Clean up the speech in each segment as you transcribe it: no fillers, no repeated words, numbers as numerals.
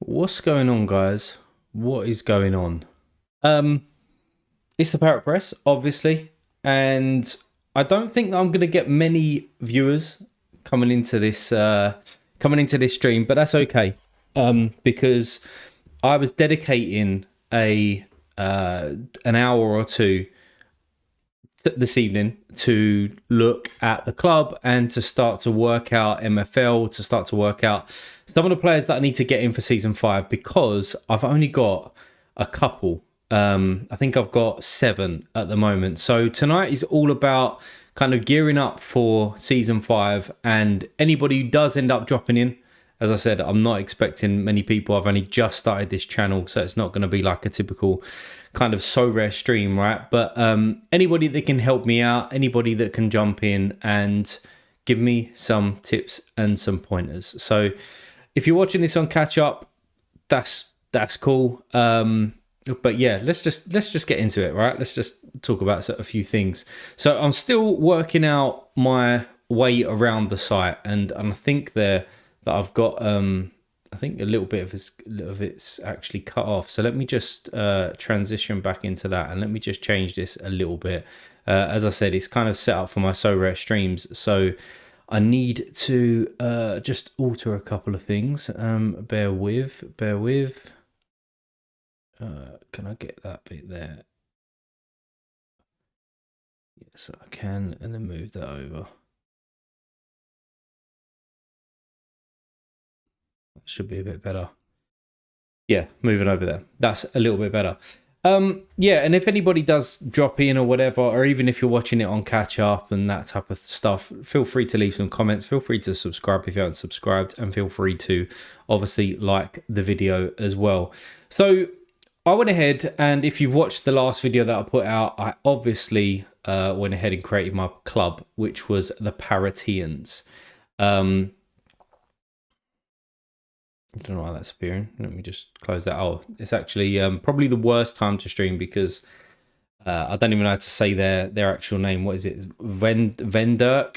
What's going on, guys? What is going on? It's the Parrot Press, obviously, and I don't think that I'm going to get many viewers coming into this stream, but that's okay, because I was dedicating a an hour or two this evening to look at the club and to start to work out MFL, to start to work out some of the players that I need to get in for season 5, because I've only got a couple. I think I've got 7 at the moment. So tonight is all about kind of gearing up for season 5, and anybody who does end up dropping in, as I said, I'm not expecting many people. I've only just started this channel, so it's not going to be like a typical kind of so rare stream, right? But anybody that can help me out, anybody that can jump in and give me some tips and some pointers. So if you're watching this on catch up, that's cool. But yeah, let's just get into it, right? Let's just talk about a few things. So I'm still working out my way around the site, and I think that I've got I think a little bit of it's actually cut off. So let me just transition back into that, and let me just change this a little bit. As I said, it's kind of set up for my so rare streams, so I need to just alter a couple of things. Bear with. Can I get that bit there? Yes, I can, and then move that over. That should be a bit better. Yeah, moving over there. That's a little bit better. Yeah, and if anybody does drop in or whatever, or even if you're watching it on catch up and that type of stuff, feel free to leave some comments. Feel free to subscribe if you haven't subscribed, and feel free to obviously like the video as well. So I went ahead, and if you've watched the last video that I put out, I obviously went ahead and created my club, which was the Paratians. I don't know why that's appearing. Let me just close that. Oh, it's actually probably the worst time to stream, because I don't even know how to say their actual name. What is it? Vendirk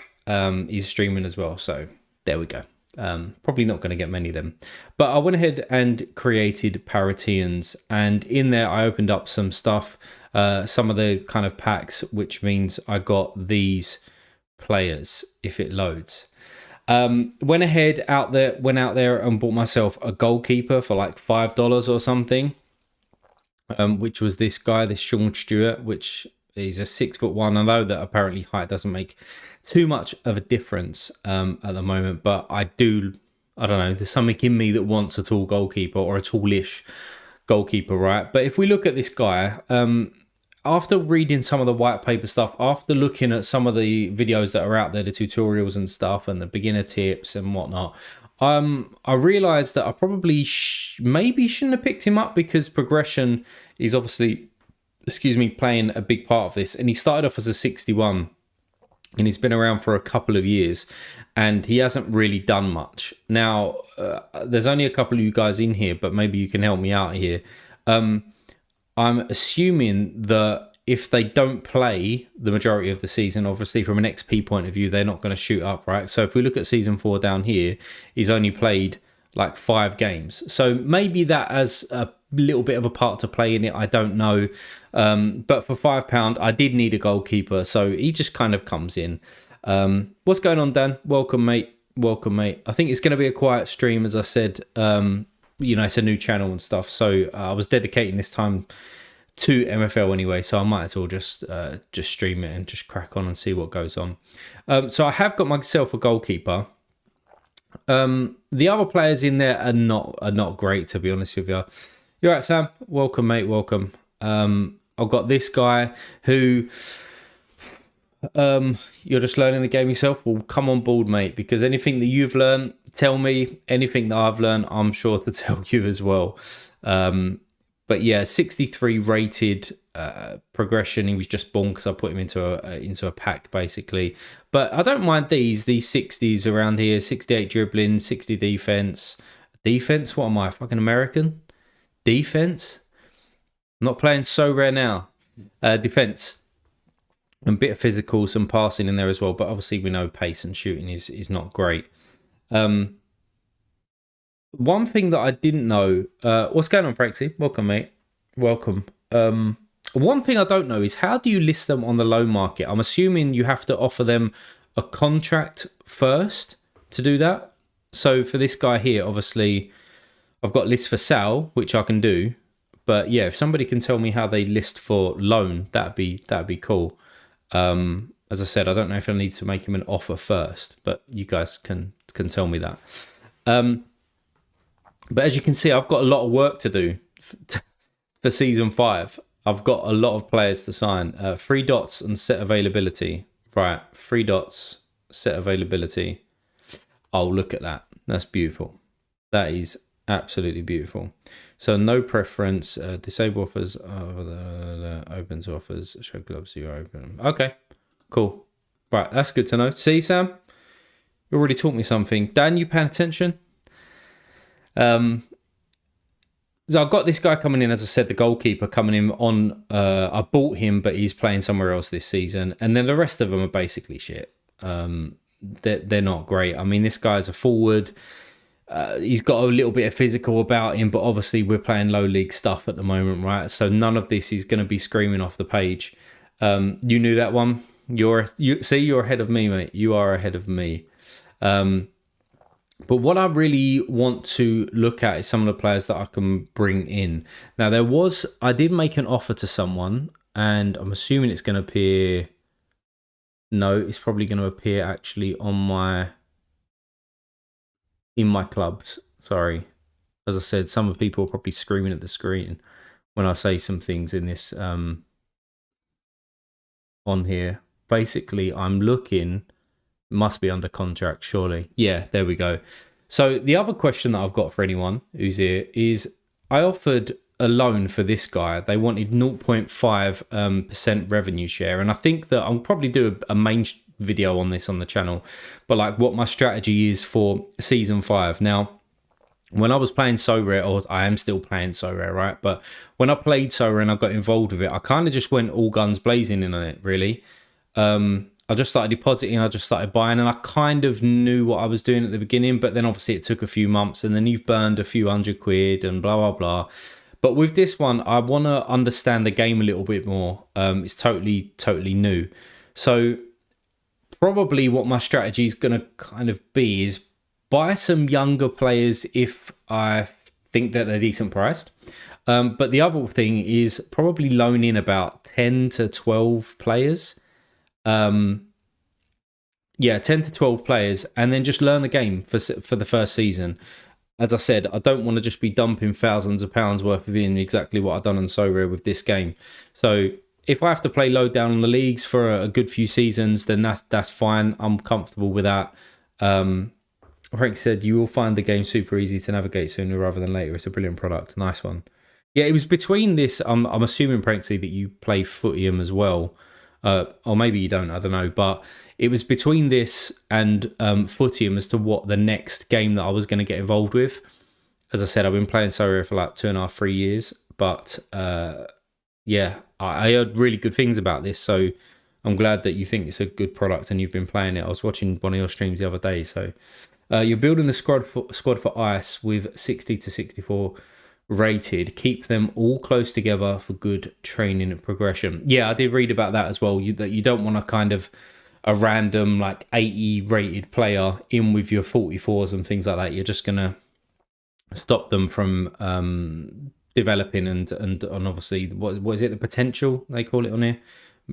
is streaming as well. So there we go. Probably not going to get many of them. But I went ahead and created Paratians, and in there I opened up some stuff, some of the kind of packs, which means I got these players if it loads. Went out there and bought myself a goalkeeper for like $5 or something, which was this guy, this Sean Stewart, which is a 6'1". I know that apparently height doesn't make too much of a difference at the moment, but I don't know, there's something in me that wants a tall goalkeeper, or a tallish goalkeeper, right? But if we look at this guy, after reading some of the white paper stuff, after looking at some of the videos that are out there, the tutorials and stuff, and the beginner tips and whatnot, I realized that I probably maybe shouldn't have picked him up, because progression is obviously, playing a big part of this. And he started off as a 61, and he's been around for a couple of years, and he hasn't really done much. Now, there's only a couple of you guys in here, but maybe you can help me out here. I'm assuming that if they don't play the majority of the season, obviously from an XP point of view, they're not going to shoot up, right? So if we look at season 4 down here, he's only played like 5 games. So maybe that has a little bit of a part to play in it. I don't know. But for £5, I did need a goalkeeper, so he just kind of comes in. What's going on, Dan? Welcome, mate. I think it's going to be a quiet stream, as I said. It's a new channel and stuff, so I was dedicating this time to MFL anyway, so I might as well just stream it and just crack on and see what goes on. So I have got myself a goalkeeper. The other players in there are not great, to be honest with you. You're right, Sam. Welcome, mate. Welcome. I've got this guy who you're just learning the game yourself. Well, come on board, mate, because anything that you've learned, tell me. Anything that I've learned, I'm sure to tell you as well. But yeah, 63 rated progression. He was just born because I put him into a pack, basically. But I don't mind these 60s around here. 68 dribbling, 60 defense. Defense? What am I, fucking American? Defense? I'm not playing so rare now. Defense. And a bit of physical, some passing in there as well. But obviously we know pace and shooting is not great. One thing that I didn't know, what's going on, Praxi? Welcome, mate. Welcome. One thing I don't know is how do you list them on the loan market? I'm assuming you have to offer them a contract first to do that. So for this guy here, obviously, I've got list for sale, which I can do. But yeah, if somebody can tell me how they list for loan, that'd be cool. As I said, I don't know if I need to make him an offer first, but you guys can tell me that. But as you can see, I've got a lot of work to do for season 5. I've got a lot of players to sign. 3 dots and set availability. Right, 3 dots, set availability. Oh, look at that. That's beautiful. That is absolutely beautiful. So no preference, disable offers, open to offers, show clubs you open. Okay, cool. Right, that's good to know. See, Sam? You already taught me something. Dan, you paying attention? So I've got this guy coming in, as I said, the goalkeeper coming in on, I bought him, but he's playing somewhere else this season. And then the rest of them are basically shit. They're not great. I mean, this guy's a forward. He's got a little bit of physical about him, but obviously we're playing low league stuff at the moment, right? So none of this is going to be screaming off the page. You knew that one. You're ahead of me, mate. You are ahead of me. But what I really want to look at is some of the players that I can bring in. Now, I did make an offer to someone, and I'm assuming it's going to appear. No, it's probably going to appear actually in my clubs. Sorry. As I said, some of the people are probably screaming at the screen when I say some things in this on here. Basically, I'm looking. Must be under contract, surely. Yeah, there we go. So the other question that I've got for anyone who's here is I offered a loan for this guy. They wanted 0.5% revenue share. And I think that I'll probably do a main video on this on the channel. But like what my strategy is for season 5. Now, when I was playing So Rare, or I am still playing So Rare, right? But when I played So Rare and I got involved with it, I kind of just went all guns blazing in on it, really. I just started depositing, I just started buying, and I kind of knew what I was doing at the beginning, but then obviously it took a few months, and then you've burned a few £100 and blah, blah, blah. But with this one, I want to understand the game a little bit more. It's totally new. So probably what my strategy is going to kind of be is buy some younger players if I think that they're decent priced. But the other thing is probably loan in about 10 to 12 players. 10 to 12 players, and then just learn the game for the first season. As I said, I don't want to just be dumping thousands of pounds worth of in exactly what I've done on So Rare with this game. So if I have to play low down on the leagues for a good few seasons, then that's fine. I'm comfortable with that. Frank said, you will find the game super easy to navigate sooner rather than later. It's a brilliant product. Nice one. Yeah, it was between this. I'm assuming, Pranksy, that you play Footium as well. Or maybe you don't, I don't know. But it was between this and Footium as to what the next game that I was going to get involved with. As I said, I've been playing So Rare for like 2.5, 3 years. But yeah, I heard really good things about this. So I'm glad that you think it's a good product and you've been playing it. I was watching one of your streams the other day. So you're building the squad for Ice with 60 to 64 rated. Keep them all close together for good training and progression. Yeah, I did read about that as well. That you don't want to kind of a random like 80 rated player in with your 44s and things like that. You're just gonna stop them from developing and obviously what is it, the potential they call it on here,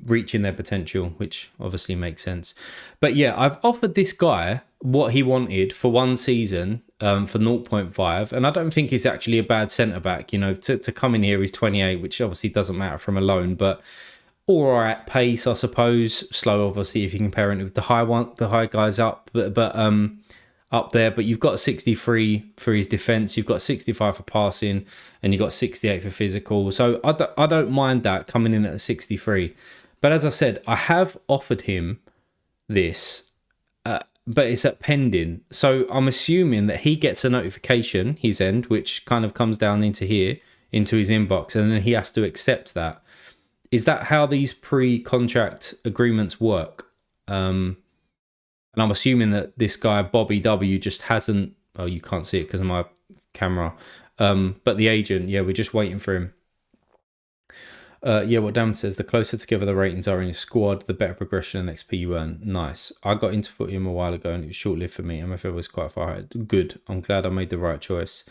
reaching their potential, which obviously makes sense. But yeah, I've offered this guy what he wanted for one season for 0.5, and I don't think he's actually a bad centre back. You know, to come in here, he's 28, which obviously doesn't matter from a loan, but all right pace, I suppose. Slow, obviously, if you compare it with the high guys up, but up there. But you've got 63 for his defence, you've got 65 for passing, and you've got 68 for physical. So I don't mind that coming in at 63. But as I said, I have offered him this. But it's at pending. So I'm assuming that he gets a notification, his end, which kind of comes down into here, into his inbox, and then he has to accept that. Is that how these pre-contract agreements work? And I'm assuming that this guy, Bobby W, just hasn't... Oh, you can't see it because of my camera. But the agent, yeah, we're just waiting for him. Yeah, what Dan says, the closer together the ratings are in your squad, the better progression and XP you earn. Nice. I got into footy a while ago and it was short-lived for me. MFL was quite far ahead. Good. I'm glad I made the right choice.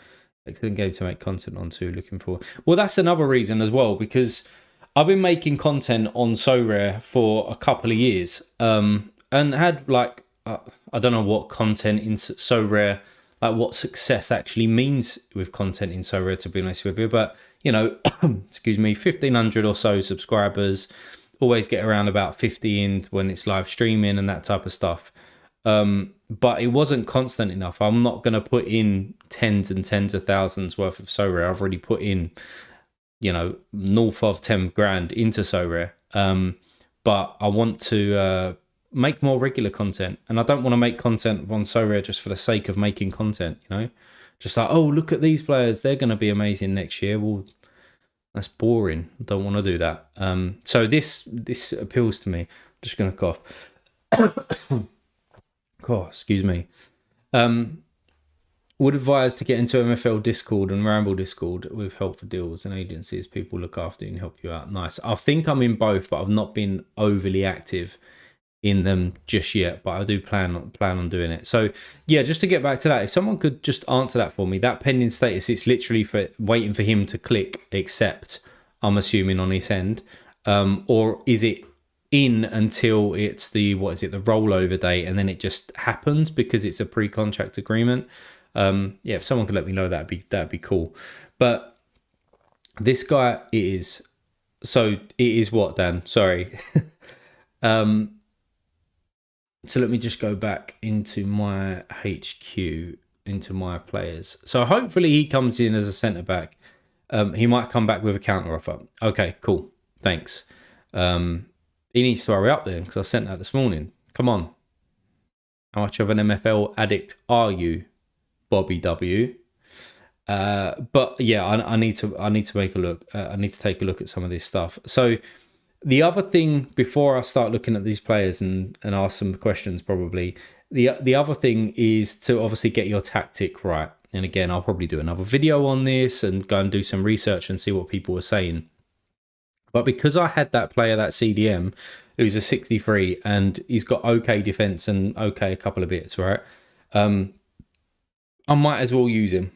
Excellent game to make content on too. Looking forward. Well, that's another reason as well, because I've been making content on So Rare for a couple of years, and had like I don't know what content in So Rare, like what success actually means with content in So Rare, to be honest with you. But you know, excuse me, 1,500 or so subscribers, always get around about 50 in when it's live streaming and that type of stuff. But it wasn't constant enough. I'm not going to put in tens and tens of thousands worth of So Rare. I've already put in, you know, north of 10 grand into So Rare. But I want to make more regular content, and I don't want to make content on So Rare just for the sake of making content, you know, just like, oh, look at these players, they're going to be amazing next year. Well, that's boring. I don't want to do that. So this appeals to me. I'm just going to cough. Oh, excuse me. Would advise to get into MFL Discord and Ramble Discord with help for deals and agencies. People look after you and help you out. Nice. I think I'm in both, but I've not been overly active in them just yet, but I do plan on doing it. So yeah, just to get back to that, if someone could just answer that for me, that pending status, it's literally for waiting for him to click accept, I'm assuming, on his end, or is it in until it's the rollover date, and then it just happens because it's a pre-contract agreement? Yeah, if someone could let me know, that'd be cool. But this guy is what, Dan? Sorry. So let me just go back into my HQ, into my players. So hopefully he comes in as a centre back. He might come back with a counter offer. Okay, cool. Thanks. He needs to hurry up then, because I sent that this morning. Come on. How much of an MFL addict are you, Bobby W? But yeah, I need to make a look. I need to take a look at some of this stuff. So the other thing, before I start looking at these players and ask some questions, probably the other thing is to obviously get your tactic right. And again, I'll probably do another video on this and go and do some research and see what people were saying. But because I had that player, that CDM, who's a 63, and he's got okay defense and okay a couple of bits, right? I might as well use him.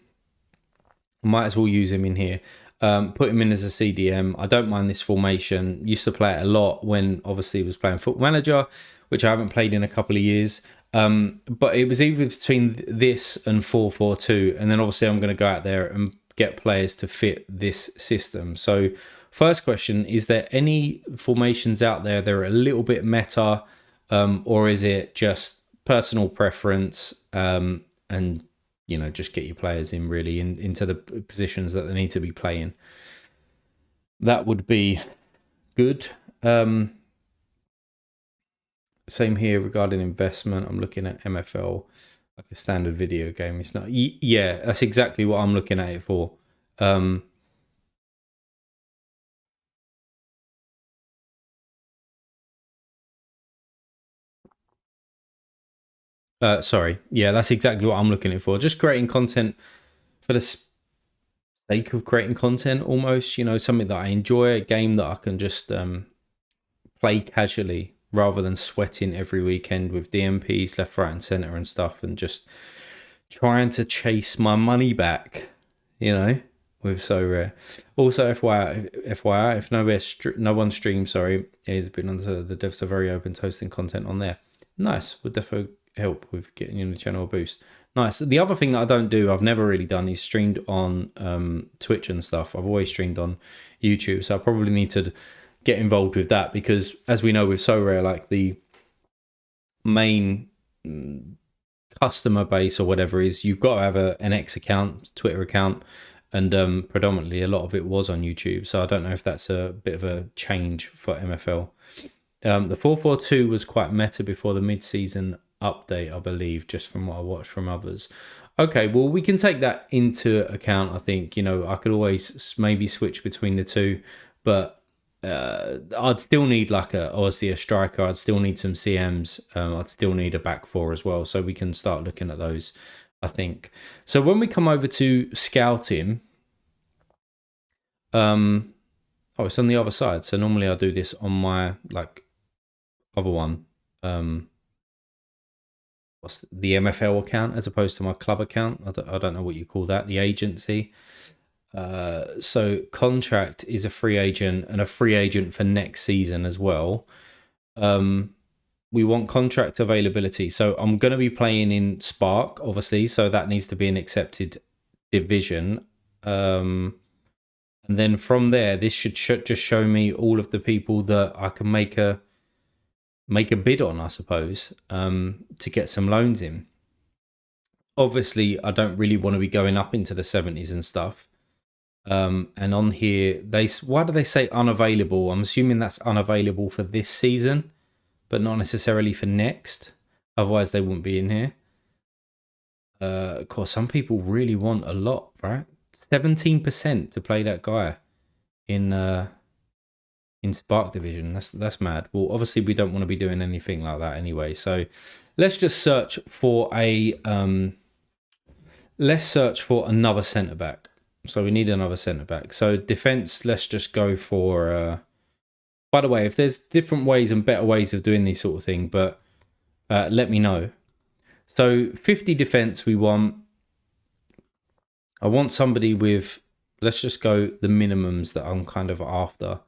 In here. Put him in as a CDM. I don't mind this formation. Used to play it a lot when obviously was playing Football Manager, which I haven't played in a couple of years. But it was either between this and 4-4-2, and then obviously I'm going to go out there and get players to fit this system. So first question, is there any formations out there that are a little bit meta, or is it just personal preference, and you know, just get your players in really into the positions that they need to be playing? That would be good. Same here regarding investment. I'm looking at MFL like a standard video game. It's not. Yeah, that's exactly what I'm looking at it for. Sorry. Yeah, that's exactly what I'm looking at it for. Just creating content for the sake of creating content, almost. You know, something that I enjoy, a game that I can just play casually, rather than sweating every weekend with DMPs left, right, and center and stuff, and just trying to chase my money back, you know, with So Rare. Also, FYI, if no one streams, sorry, it's been on the devs are very open to hosting content on there. Nice, would definitely help with getting you the channel a boost. Nice. The other thing that I don't do, I've never really done, is streamed on Twitch and stuff. I've always streamed on YouTube, so I probably need to get involved with that, because as we know with So Rare, like the main customer base or whatever is, you've got to have an X account, Twitter account, and predominantly a lot of it was on YouTube. So I don't know if that's a bit of a change for MFL. The 4-4-2 was quite meta before the mid-season update, I believe, just from what I watched from others. Okay, well, we can take that into account. I think, you know, I could always maybe switch between the two, but I'd still need obviously a striker. I'd still need some CMs. I'd still need a back four as well, so we can start looking at those. I think. So when we come over to scouting, oh, it's on the other side. So normally I do this on my like other one. What's the MFL account as opposed to my club account? I don't know what you call that. The agency. So contract is a free agent and a free agent for next season as well. We want contract availability. So I'm going to be playing in Spark, obviously. So that needs to be an accepted division. And then from there, this should just show me all of the people that I can make a bid on, I suppose, to get some loans in. Obviously, I don't really want to be going up into the 70s and stuff. And on here, why do they say unavailable? I'm assuming that's unavailable for this season, but not necessarily for next. Otherwise, they wouldn't be in here. Of course, some people really want a lot, right? 17% to play that guy in Spark Division. That's mad. Well, obviously, we don't want to be doing anything like that anyway. So let's just search for another centre back. So we need another centre back. So defence, let's just go for. By the way, if there's different ways and better ways of doing this sort of thing, but let me know. So 50 defence we want. I want somebody with, let's just go the minimums that I'm kind of after.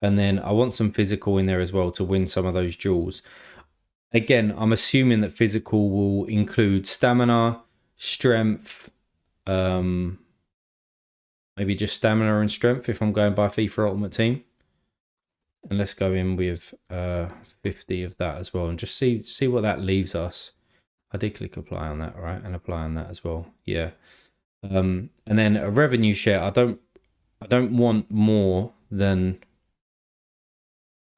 And then I want some physical in there as well to win some of those duels. Again, I'm assuming that physical will include stamina, strength, maybe just stamina and strength if I'm going by FIFA Ultimate Team. And let's go in with 50 of that as well and just see what that leaves us. I did click apply on that, right? And apply on that as well. Yeah. And then a revenue share. I don't want more than.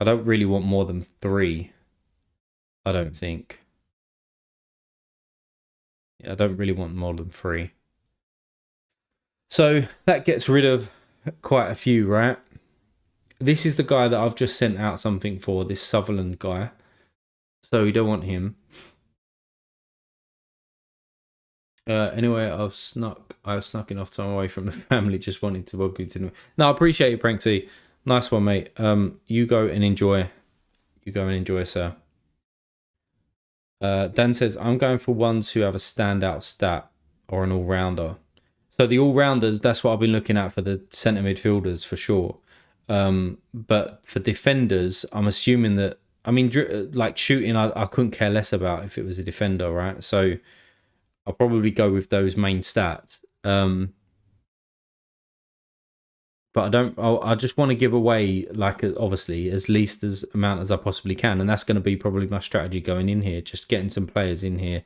I don't really want more than 3. I don't think. Yeah, I don't really want more than 3. So that gets rid of quite a few, right? This is the guy that I've just sent out something for, this Sutherland guy. So we don't want him. Anyway, I've snuck enough time away from the family just wanting to welcome you to them. No, I appreciate you, Pranksy. Nice one, mate. You go and enjoy. You go and enjoy, sir. Dan says, I'm going for ones who have a standout stat or an all-rounder. So the all-rounders, that's what I've been looking at for the centre midfielders for sure. But for defenders, I'm assuming that, I mean, like shooting, I couldn't care less about if it was a defender, right? So I'll probably go with those main stats. But I just want to give away, like, obviously, as least as amount as I possibly can. And that's going to be probably my strategy going in here, just getting some players in here.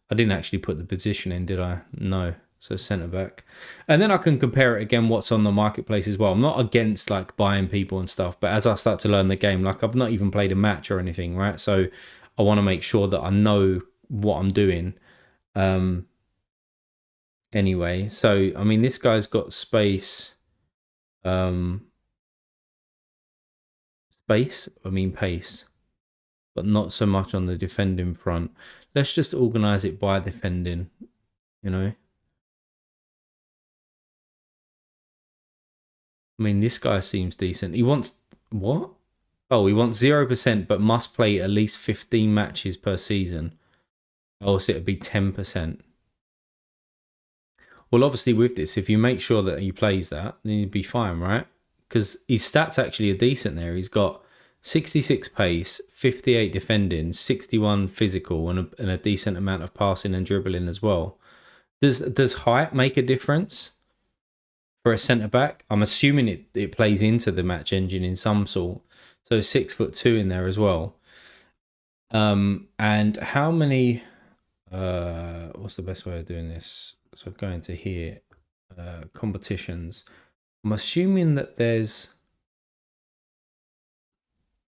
I didn't actually put the position in, did I? No. So centre back. And then I can compare it again, what's on the marketplace as well. I'm not against, like, buying people and stuff. But as I start to learn the game, like, I've not even played a match or anything, right? So I want to make sure that I know what I'm doing. Anyway, so, I mean, this guy's got space... pace, but not so much on the defending front. Let's just organize it by defending, you know. I mean, this guy seems decent. He wants what? Oh, he wants 0%, but must play at least 15 matches per season. Or else it'd be 10%. Well, obviously with this, if you make sure that he plays that, then he'd be fine, right? Because his stats actually are decent there. He's got 66 pace, 58 defending, 61 physical, and a decent amount of passing and dribbling as well. Does height make a difference for a centre back? I'm assuming it plays into the match engine in some sort. So 6'2" in there as well. And how many? What's the best way of doing this? So going to here, competitions. I'm assuming that there's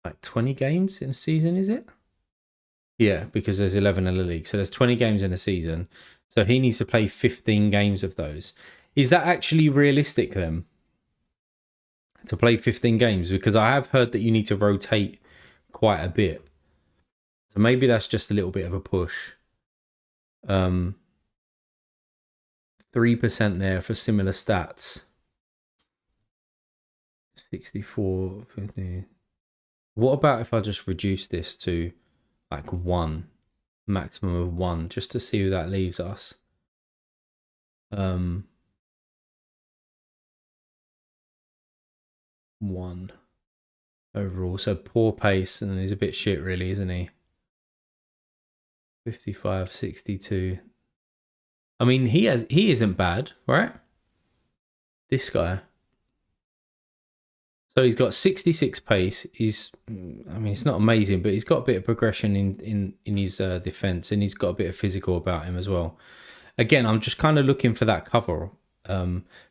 like 20 games in a season, is it? Yeah, because there's 11 in the league. So there's 20 games in a season. So he needs to play 15 games of those. Is that actually realistic then? To play 15 games? Because I have heard that you need to rotate quite a bit. So maybe that's just a little bit of a push. 3% there for similar stats. 64, 50. What about if I just reduce this to like 1, maximum of 1, just to see who that leaves us? 1 overall. So poor pace, and he's a bit shit, really, isn't he? 55, 62. I mean, he isn't bad, right? This guy. So he's got 66 pace. I mean, it's not amazing, but he's got a bit of progression in his defense, and he's got a bit of physical about him as well. Again, I'm just kind of looking for that cover.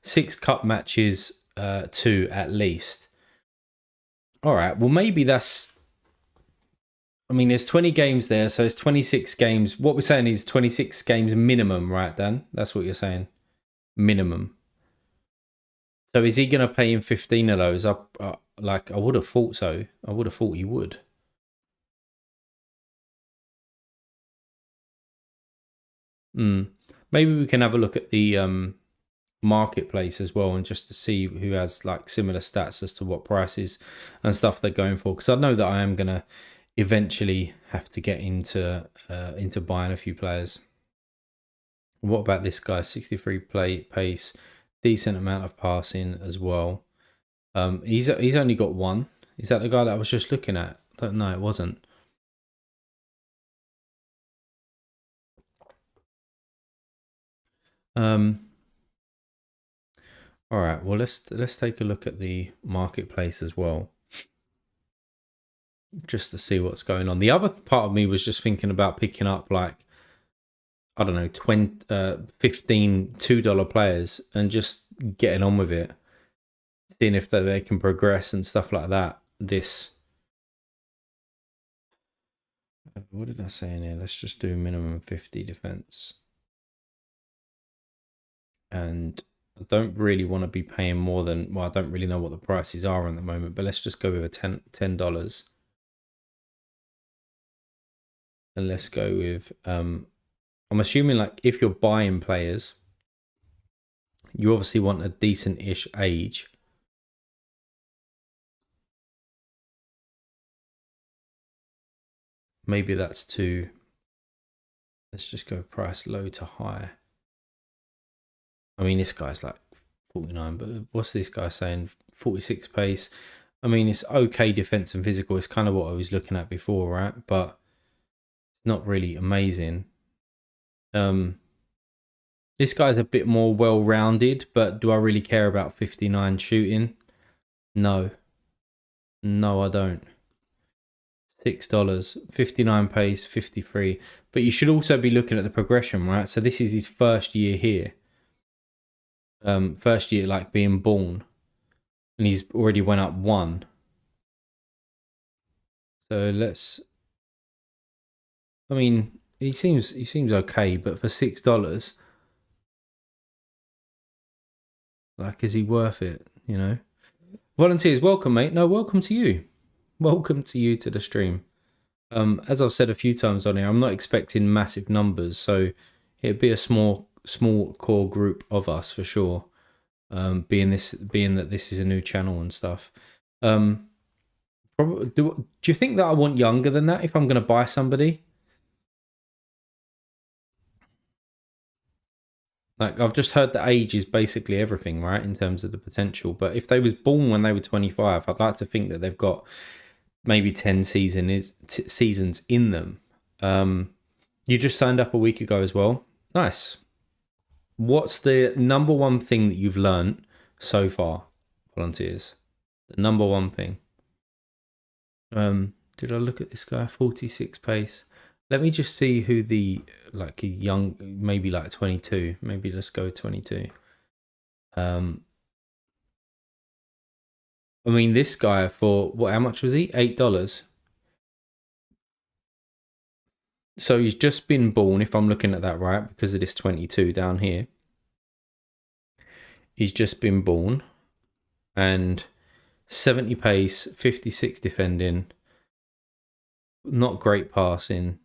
6 cup matches, 2 at least. All right. Well, maybe that's. I mean, there's 20 games there, so it's 26 games. What we're saying is 26 games minimum, right, Dan? That's what you're saying. Minimum. So is he going to pay him 15 of those? I would have thought so. I would have thought he would. Maybe we can have a look at the marketplace as well, and just to see who has like similar stats as to what prices and stuff they're going for. Because I know that I am going to eventually have to get into buying a few players. What about this guy? 63 pace, decent amount of passing as well. He's only got 1. Is that the guy that I was just looking at? No, it wasn't. All right. Well, let's take a look at the marketplace as well, just to see what's going on. The other part of me was just thinking about picking up, like, I don't know, 15 $2 players and just getting on with it, seeing if they can progress and stuff like that. What did I say in here? Let's just do minimum 50 defense. And I don't really want to be paying more than, well, I don't really know what the prices are at the moment, but let's just go with a $10. And let's go with, I'm assuming, like, if you're buying players, you obviously want a decent-ish age. Maybe that's too, let's just go price low to high. I mean, this guy's like 49, but what's this guy saying? 46 pace. I mean, it's okay defense and physical. It's kind of what I was looking at before, right? But it's not really amazing. This guy's a bit more well-rounded, but do I really care about 59 shooting? No. No, I don't. $6, 59 pace, 53. But you should also be looking at the progression, right? So this is his first year here. First year, like, being born. And he's already went up 1. So let's, I mean, he seems okay, but for $6, like, is he worth it? You know, volunteers, welcome, mate. No, welcome to you. Welcome to you to the stream. As I've said a few times on here, I'm not expecting massive numbers, so it'd be a small core group of us for sure. Being that this is a new channel and stuff. Probably, do you think that I want younger than that if I'm going to buy somebody? Like, I've just heard that age is basically everything, right, in terms of the potential. But if they was born when they were 25, I'd like to think that they've got maybe 10 seasons in them. You just signed up a week ago as well. Nice. What's the number one thing that you've learned so far, volunteers? The number one thing. Did I look at this guy? 46 pace. Let me just see who the, like, a young, maybe like 22. Maybe let's go 22. I mean, this guy for what? How much was he? $8. So he's just been born, if I'm looking at that right, because of this 22 down here. He's just been born, and 70 pace, 56 defending, not great passing.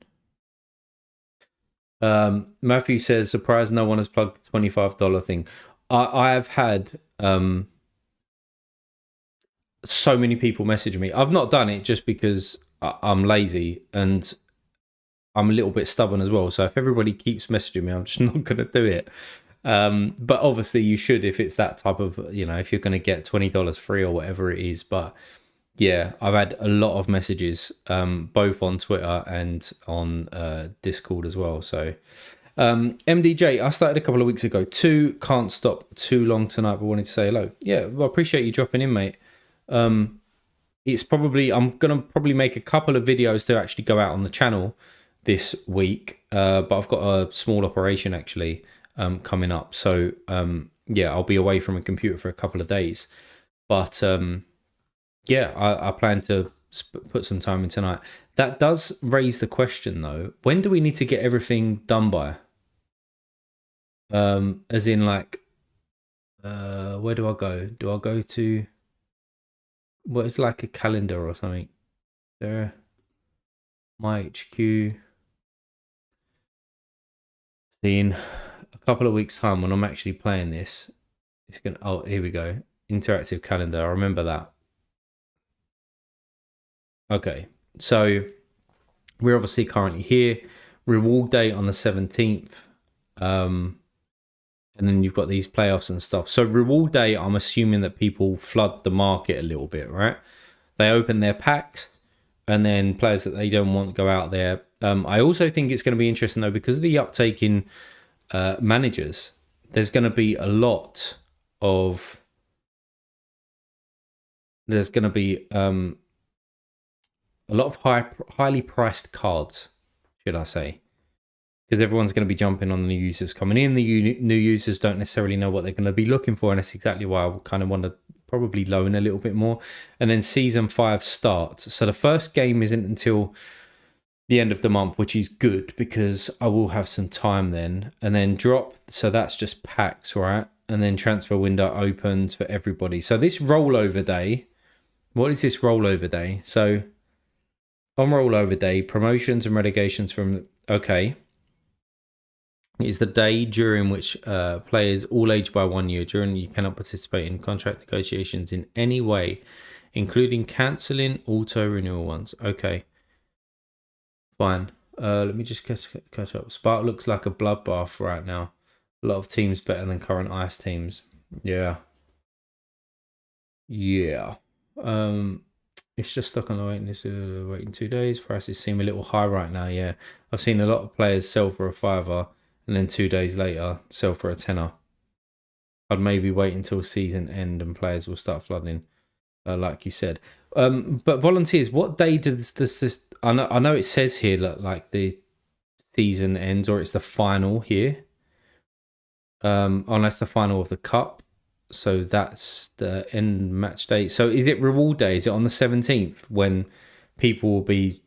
Matthew says, surprised no one has plugged the $25 thing. I have had so many people message me. I've not done it just because I'm lazy and I'm a little bit stubborn as well. So if everybody keeps messaging me, I'm just not going to do it. But obviously you should if it's that type of, if you're going to get $20 free or whatever it is. But yeah, I've had a lot of messages, both on Twitter and on Discord as well. So MDJ, I started a couple of weeks ago. Can't stop too long tonight, but wanted to say hello. Yeah, well, I appreciate you dropping in, mate. It's probably, I'm going to probably make a couple of videos to actually go out on the channel this week. But I've got a small operation actually coming up. So yeah, I'll be away from a computer for a couple of days. But yeah, I plan to put some time in tonight. That does raise the question though. When do we need to get everything done by? As in like, where do I go? Do I go to what is like a calendar or something? There, my HQ. In a couple of weeks' time, when I'm actually playing this, it's gonna. Oh, here we go. Interactive calendar. I remember that. Okay, so we're obviously currently here. Reward day on the 17th. And then you've got these playoffs and stuff. So reward day, I'm assuming that people flood the market a little bit, right? They open their packs, and then players that they don't want go out there. I also think it's going to be interesting though, because of the uptake in managers. There's going to be a lot of. There's going to be a lot of highly priced cards, should I say? Because everyone's going to be jumping on the new users coming in. The new users don't necessarily know what they're going to be looking for, and that's exactly why I kind of want to probably loan a little bit more. And then season 5 starts. So the first game isn't until the end of the month, which is good because I will have some time then. And then drop. So that's just packs, right? And then transfer window opens for everybody. So this rollover day. What is this rollover day? So on rollover day, promotions and relegations from. Okay. Is the day during which players all aged by 1 year during you cannot participate in contract negotiations in any way, including cancelling auto renewal ones. Okay, fine. Let me just catch up. Spark looks like a bloodbath right now. A lot of teams better than current ice teams. Yeah. It's just stuck on the waiting list. Waiting 2 days. Prices seem a little high right now. Yeah, I've seen a lot of players sell for a fiver, and then 2 days later sell for a tenner. I'd maybe wait until season end and players will start flooding, like you said. But volunteers, what day does this? I know it says here like the season ends or it's the final here. Unless the final of the cup. So that's the end match day. So is it reward day? Is it on the 17th when people will be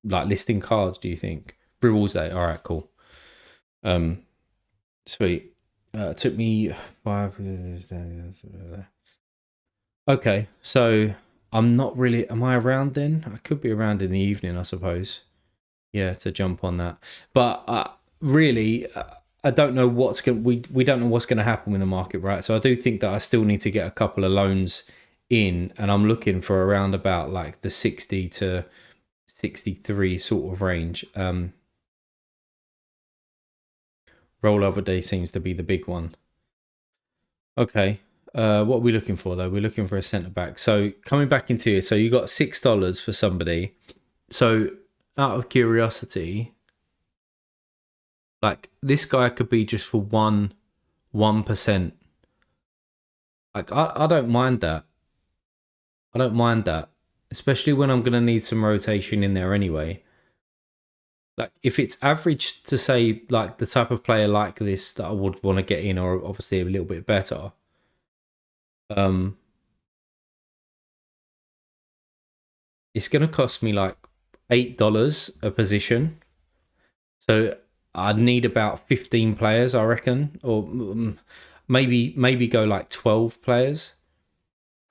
like listing cards, do you think? Rewards day. All right, cool. Sweet. It took me 5 years. Okay, so I'm not really. Am I around then? I could be around in the evening, I suppose. Yeah, to jump on that. But really, I don't know what's going. We don't know what's going to happen with the market, right? So I do think that I still need to get a couple of loans in, and I'm looking for around about like the 60 to 63 sort of range. Rollover day seems to be the big one. Okay. What are we looking for though? We're looking for a centre back. So coming back into here, so you got $6 for somebody. So out of curiosity, like this guy could be just for 1%. Like I don't mind that. I don't mind that. Especially when I'm gonna need some rotation in there anyway. Like if it's average to say like the type of player like this that I would want to get in, or obviously a little bit better. It's gonna cost me like $8 a position. So I'd need about 15 players, I reckon, or maybe go like 12 players.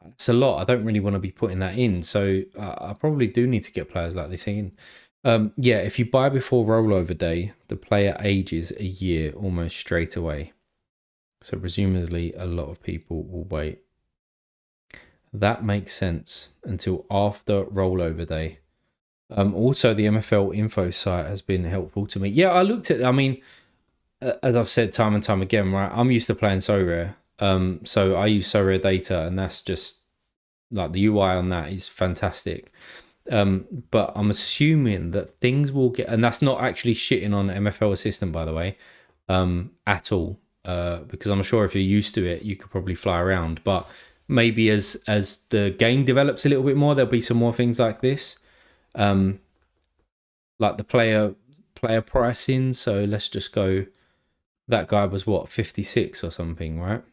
It's a lot. I don't really want to be putting that in, so I probably do need to get players like this in. Yeah, if you buy before rollover day, the player ages a year almost straight away. So presumably a lot of people will wait. That makes sense until after rollover day. Also, the MFL info site has been helpful to me. Yeah, I looked at. I mean, as I've said time and time again, right? I'm used to playing SoRare, so I use SoRare data, and that's just like the UI on that is fantastic. But I'm assuming that things will get, and that's not actually shitting on MFL Assistant, by the way, at all. Because I'm sure if you're used to it, you could probably fly around. But maybe as the game develops a little bit more, there'll be some more things like this, like the player pricing. So let's just go. That guy was what, 56 or something, right?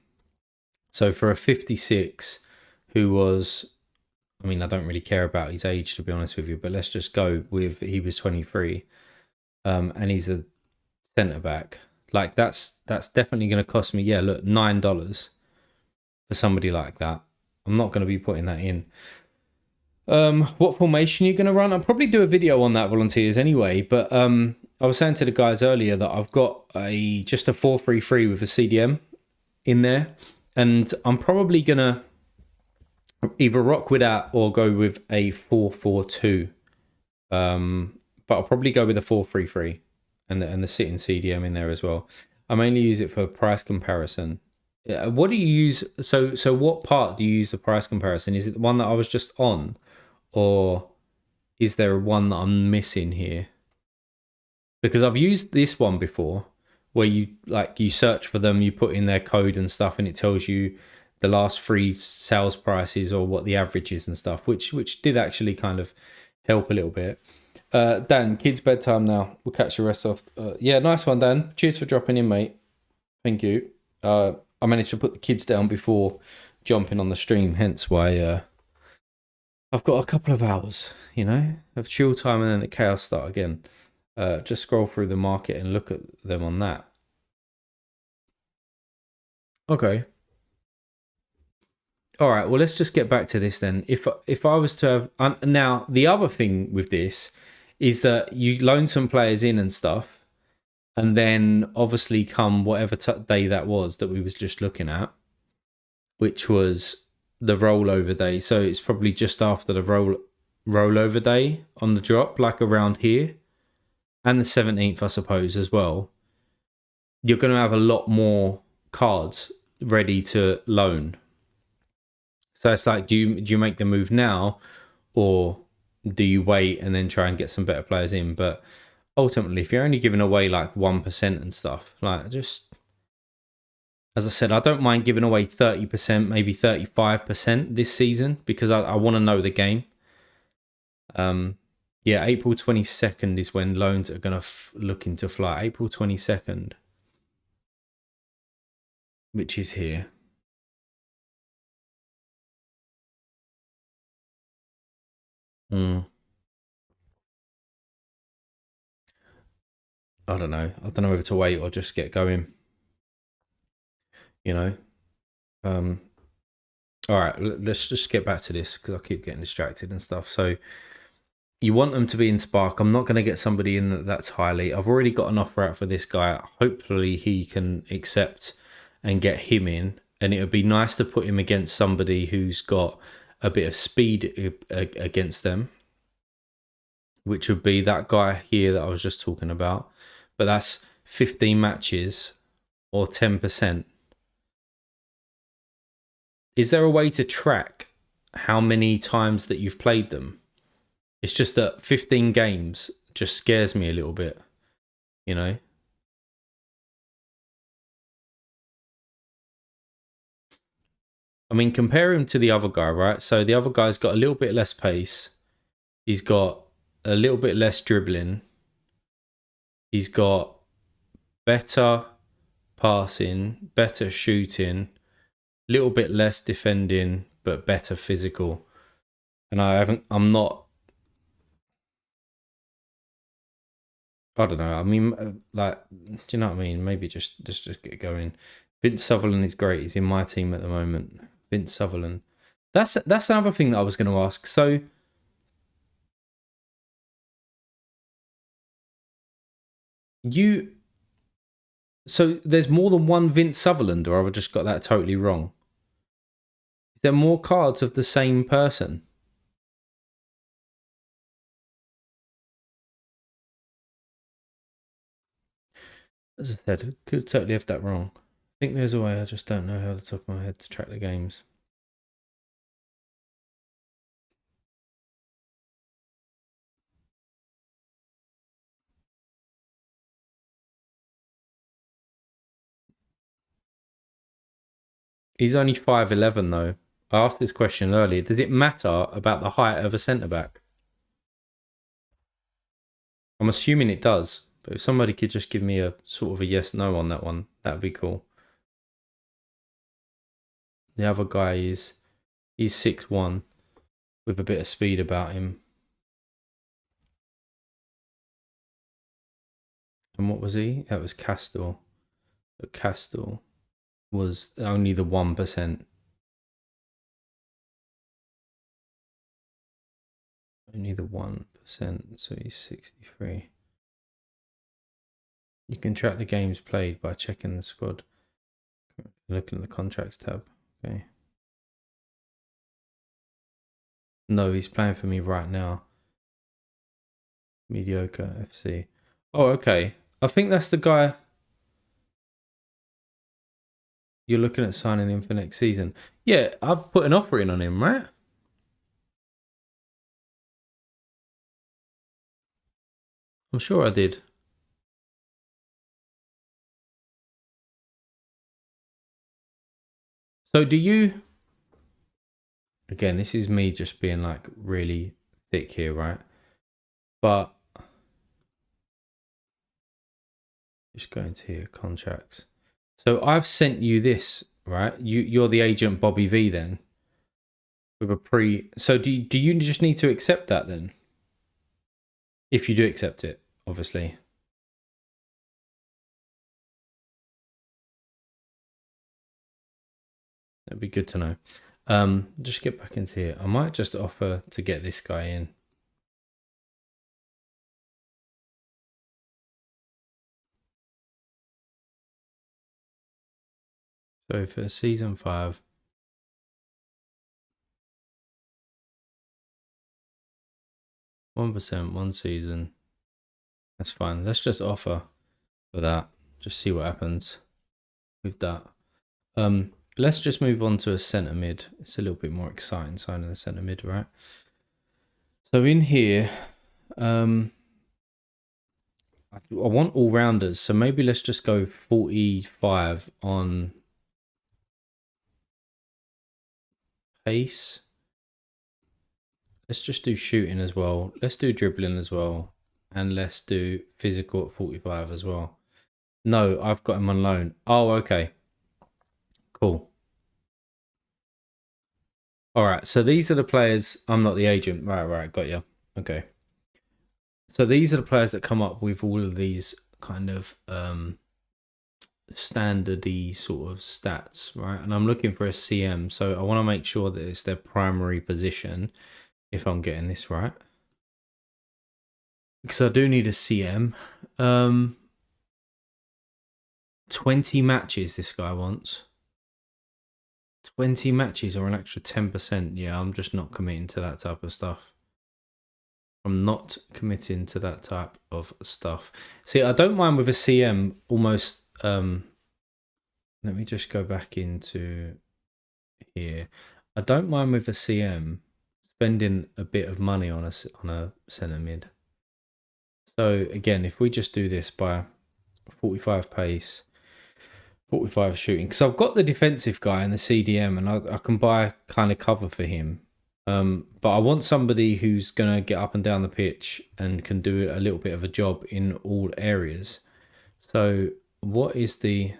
So for a 56 who was, I mean, I don't really care about his age, to be honest with you, but let's just go with he was 23, and he's a centre back. Like that's definitely going to cost me. Yeah, look, $9 for somebody like that. I'm not going to be putting that in. What formation are you going to run? I'll probably do a video on that, volunteers, anyway. But I was saying to the guys earlier that I've got just a 4-3-3 with a CDM in there, and I'm probably gonna either rock with that or go with a 4-4-2. But I'll probably go with a 4-3-3 and the sitting CDM in there as well. I mainly use it for price comparison. What do you use? So what part do you use the price comparison? Is it the one that I was just on, or is there one that I'm missing here? Because I've used this one before, where you search for them, you put in their code and stuff, and it tells you the last 3 sales prices or what the average is and stuff, which did actually kind of help a little bit. Dan, kids bedtime now. We'll catch the rest off. Yeah, nice one, Dan. Cheers for dropping in, mate. Thank you. I managed to put the kids down before jumping on the stream, hence why I've got a couple of hours, of chill time, and then the chaos start again. Just scroll through the market and look at them on that. Okay. All right. Well, let's just get back to this then. If I was to have now, the other thing with this is that you loan some players in and stuff, and then obviously come whatever day that was that we was just looking at, which was the rollover day. So it's probably just after the rollover day on the drop, like around here, and the 17th, I suppose, as well. You're going to have a lot more cards ready to loan. So it's like, do you make the move now, or do you wait and then try and get some better players in? But ultimately, if you're only giving away like 1% and stuff, like just, as I said, I don't mind giving away 30%, maybe 35% this season, because I want to know the game. Yeah, April 22nd is when loans are going to looking to fly. April 22nd, which is here. I don't know. I don't know whether to wait or just get going. All right, let's just get back to this because I keep getting distracted and stuff. So you want them to be in Spark. I'm not going to get somebody in that's highly. I've already got an offer out for this guy. Hopefully he can accept and get him in. And it would be nice to put him against somebody who's got a bit of speed against them, which would be that guy here that I was just talking about. But that's 15 matches or 10%. Is there a way to track how many times that you've played them? It's just that 15 games just scares me a little bit, I mean, compare him to the other guy, right? So the other guy's got a little bit less pace. He's got a little bit less dribbling. He's got better passing, better shooting, a little bit less defending, but better physical. And I'm not, I don't know. I mean, like, do you know what I mean? Maybe just get going. Vince Sutherland is great. He's in my team at the moment. Vince Sutherland. That's another thing that I was going to ask. So You so there's more than one Vince Sutherland, or have I just got that totally wrong? Is there more cards of the same person? As I said, could totally have that wrong. I think there's a way, I just don't know how to top of my head to track the games. He's only 5'11" though. I asked this question earlier. Does it matter about the height of a centre back? I'm assuming it does, but if somebody could just give me a sort of a yes no on that one, that'd be cool. The other guy he's 6'1" with a bit of speed about him. And what was he? That was Castile. But Castile was only the 1%. Only the 1%, so he's 63. You can track the games played by checking the squad. Looking at the contracts tab. Okay. No, he's playing for me right now. Mediocre FC. Oh, okay. I think that's the guy you're looking at signing in for next season. Yeah, I've put an offer in on him, right? I'm sure I did. So do you... Again, this is me just being like really thick here, right? But just going to here, contracts. So I've sent you this, right? You're the agent Bobby V then? With a pre... So do you just need to accept that then? If you do accept it, obviously. That'd be good to know. Just get back into here. I might just offer to get this guy in. So for season 5, 1%, one season. That's fine. Let's just offer for that. Just see what happens with that. Let's just move on to a centre mid. It's a little bit more exciting signing the centre mid, right? So in here, I want all rounders. So maybe let's just go 45 on pace. Let's just do shooting as well. Let's do dribbling as well. And let's do physical at 45 as well. No, I've got him on loan. Oh, okay. Cool. All right. So these are the players. I'm not the agent. Right. Got you. Okay. So these are the players that come up with all of these kind of standardy sort of stats, right? And I'm looking for a CM. So I want to make sure that it's their primary position if I'm getting this right. Because I do need a CM. 20 matches this guy wants. 20 matches or an extra 10%. Yeah, I'm just not committing to that type of stuff. I'm not committing to that type of stuff. See, I don't mind with a CM almost. Let me just go back into here. I don't mind with a CM spending a bit of money on a centre mid. So again, if we just do this by 45 pace, 45 shooting, because I've got the defensive guy and the CDM, and I can buy kind of cover for him. But I want somebody who's going to get up and down the pitch and can do a little bit of a job in all areas. So what is the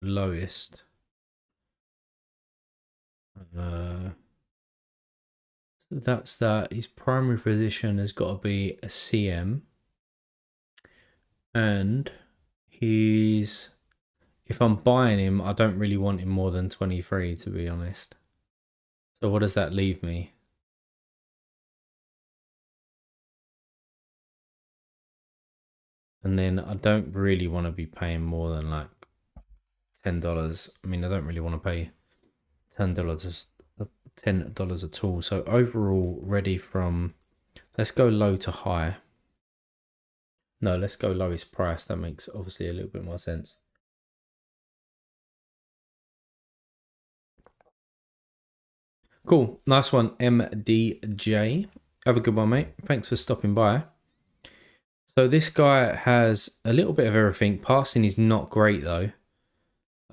lowest? So that's that. His primary position has got to be a CM. And he's... If I'm buying him, I don't really want him more than 23, to be honest. So what does that leave me? And then I don't really want to be paying more than like $10. I mean, I don't really want to pay $10 at all. So overall, ready from, let's go low to high. No, let's go lowest price. That makes obviously a little bit more sense. Cool. Nice one, MDJ. Have a good one, mate. Thanks for stopping by. So this guy has a little bit of everything. Passing is not great, though.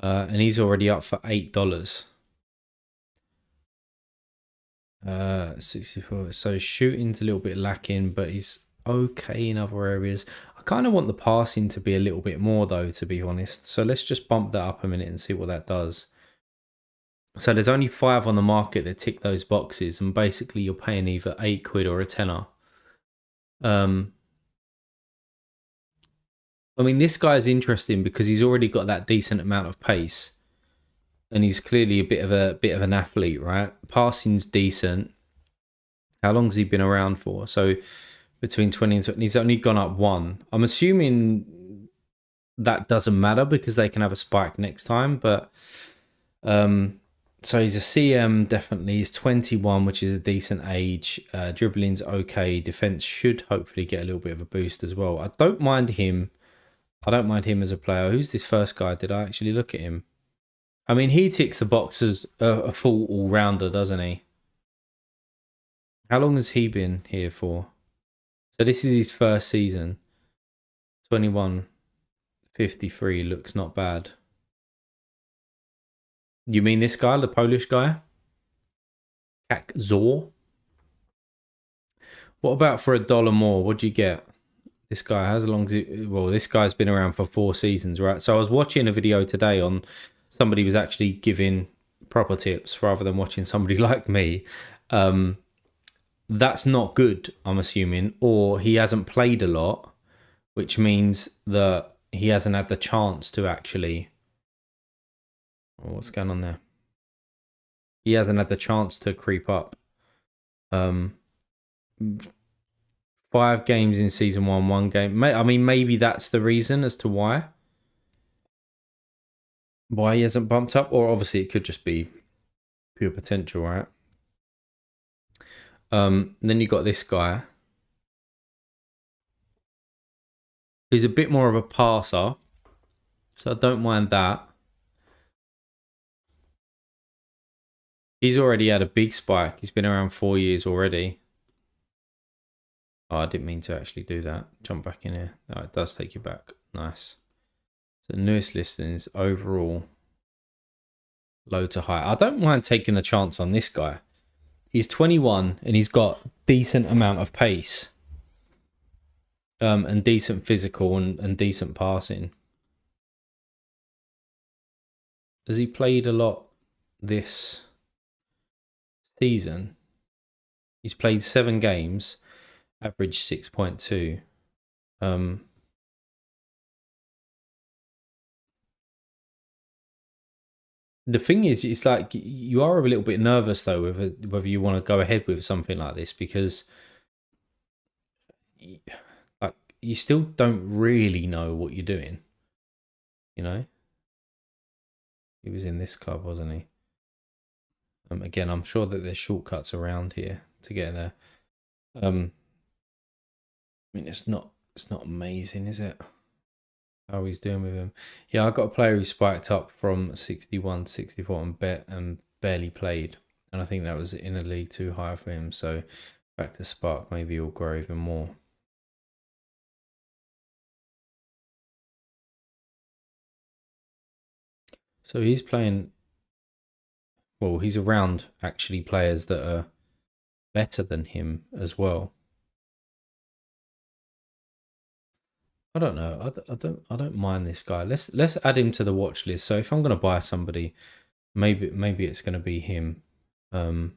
And he's already up for $8. 64. So shooting's a little bit lacking, but he's okay in other areas. I kind of want the passing to be a little bit more, though, to be honest. So let's just bump that up a minute and see what that does. So there's only 5 on the market that tick those boxes, and basically you're paying either £8 or a tenner. I mean, this guy is interesting because he's already got that decent amount of pace, and he's clearly a bit of an athlete, right? Passing's decent. How long's he been around for? So between 20 and 20, he's only gone up 1. I'm assuming that doesn't matter because they can have a spike next time, but so he's a CM, definitely. He's 21, which is a decent age. Dribbling's okay. Defense should hopefully get a little bit of a boost as well. I don't mind him. I don't mind him as a player. Who's this first guy? Did I actually look at him? I mean, he ticks the boxes a full all-rounder, doesn't he? How long has he been here for? So this is his first season. 21, 53 looks not bad. You mean this guy, the Polish guy? Kak Zor? What about for $1 more? What'd you get? This guy has, this guy's been around for 4 seasons, right? So I was watching a video today on somebody was actually giving proper tips rather than watching somebody like me. That's not good, I'm assuming, or he hasn't played a lot, which means that he hasn't had the chance to actually. Oh, what's going on there? He hasn't had the chance to creep up. 5 games in season 1, 1 game. I mean, maybe that's the reason as to why he hasn't bumped up, or obviously it could just be pure potential, right? Then you got this guy who's a bit more of a passer, so I don't mind that. He's already had a big spike. He's been around 4 years already. Oh, I didn't mean to actually do that. Jump back in here. Oh, it does take you back. Nice. So newest listings overall, low to high. I don't mind taking a chance on this guy. He's 21 and he's got decent amount of pace, and decent physical and decent passing. Has he played a lot this season? He's played 7 games, average 6.2. The thing is, it's like you are a little bit nervous though whether you want to go ahead with something like this, because like you still don't really know what you're doing. You know, he was in this club, wasn't he? Again, I'm sure that there's shortcuts around here to get there. I mean, it's not amazing, is it? How he's doing with him? Yeah, I got a player who spiked up from 61 to 64 and barely played, and I think that was in a league too high for him. So back to spark, maybe he'll grow even more. So he's playing. Well, he's around actually players that are better than him as well. I don't know. I don't mind this guy. Let's add him to the watch list. So if I'm gonna buy somebody, maybe it's gonna be him. Is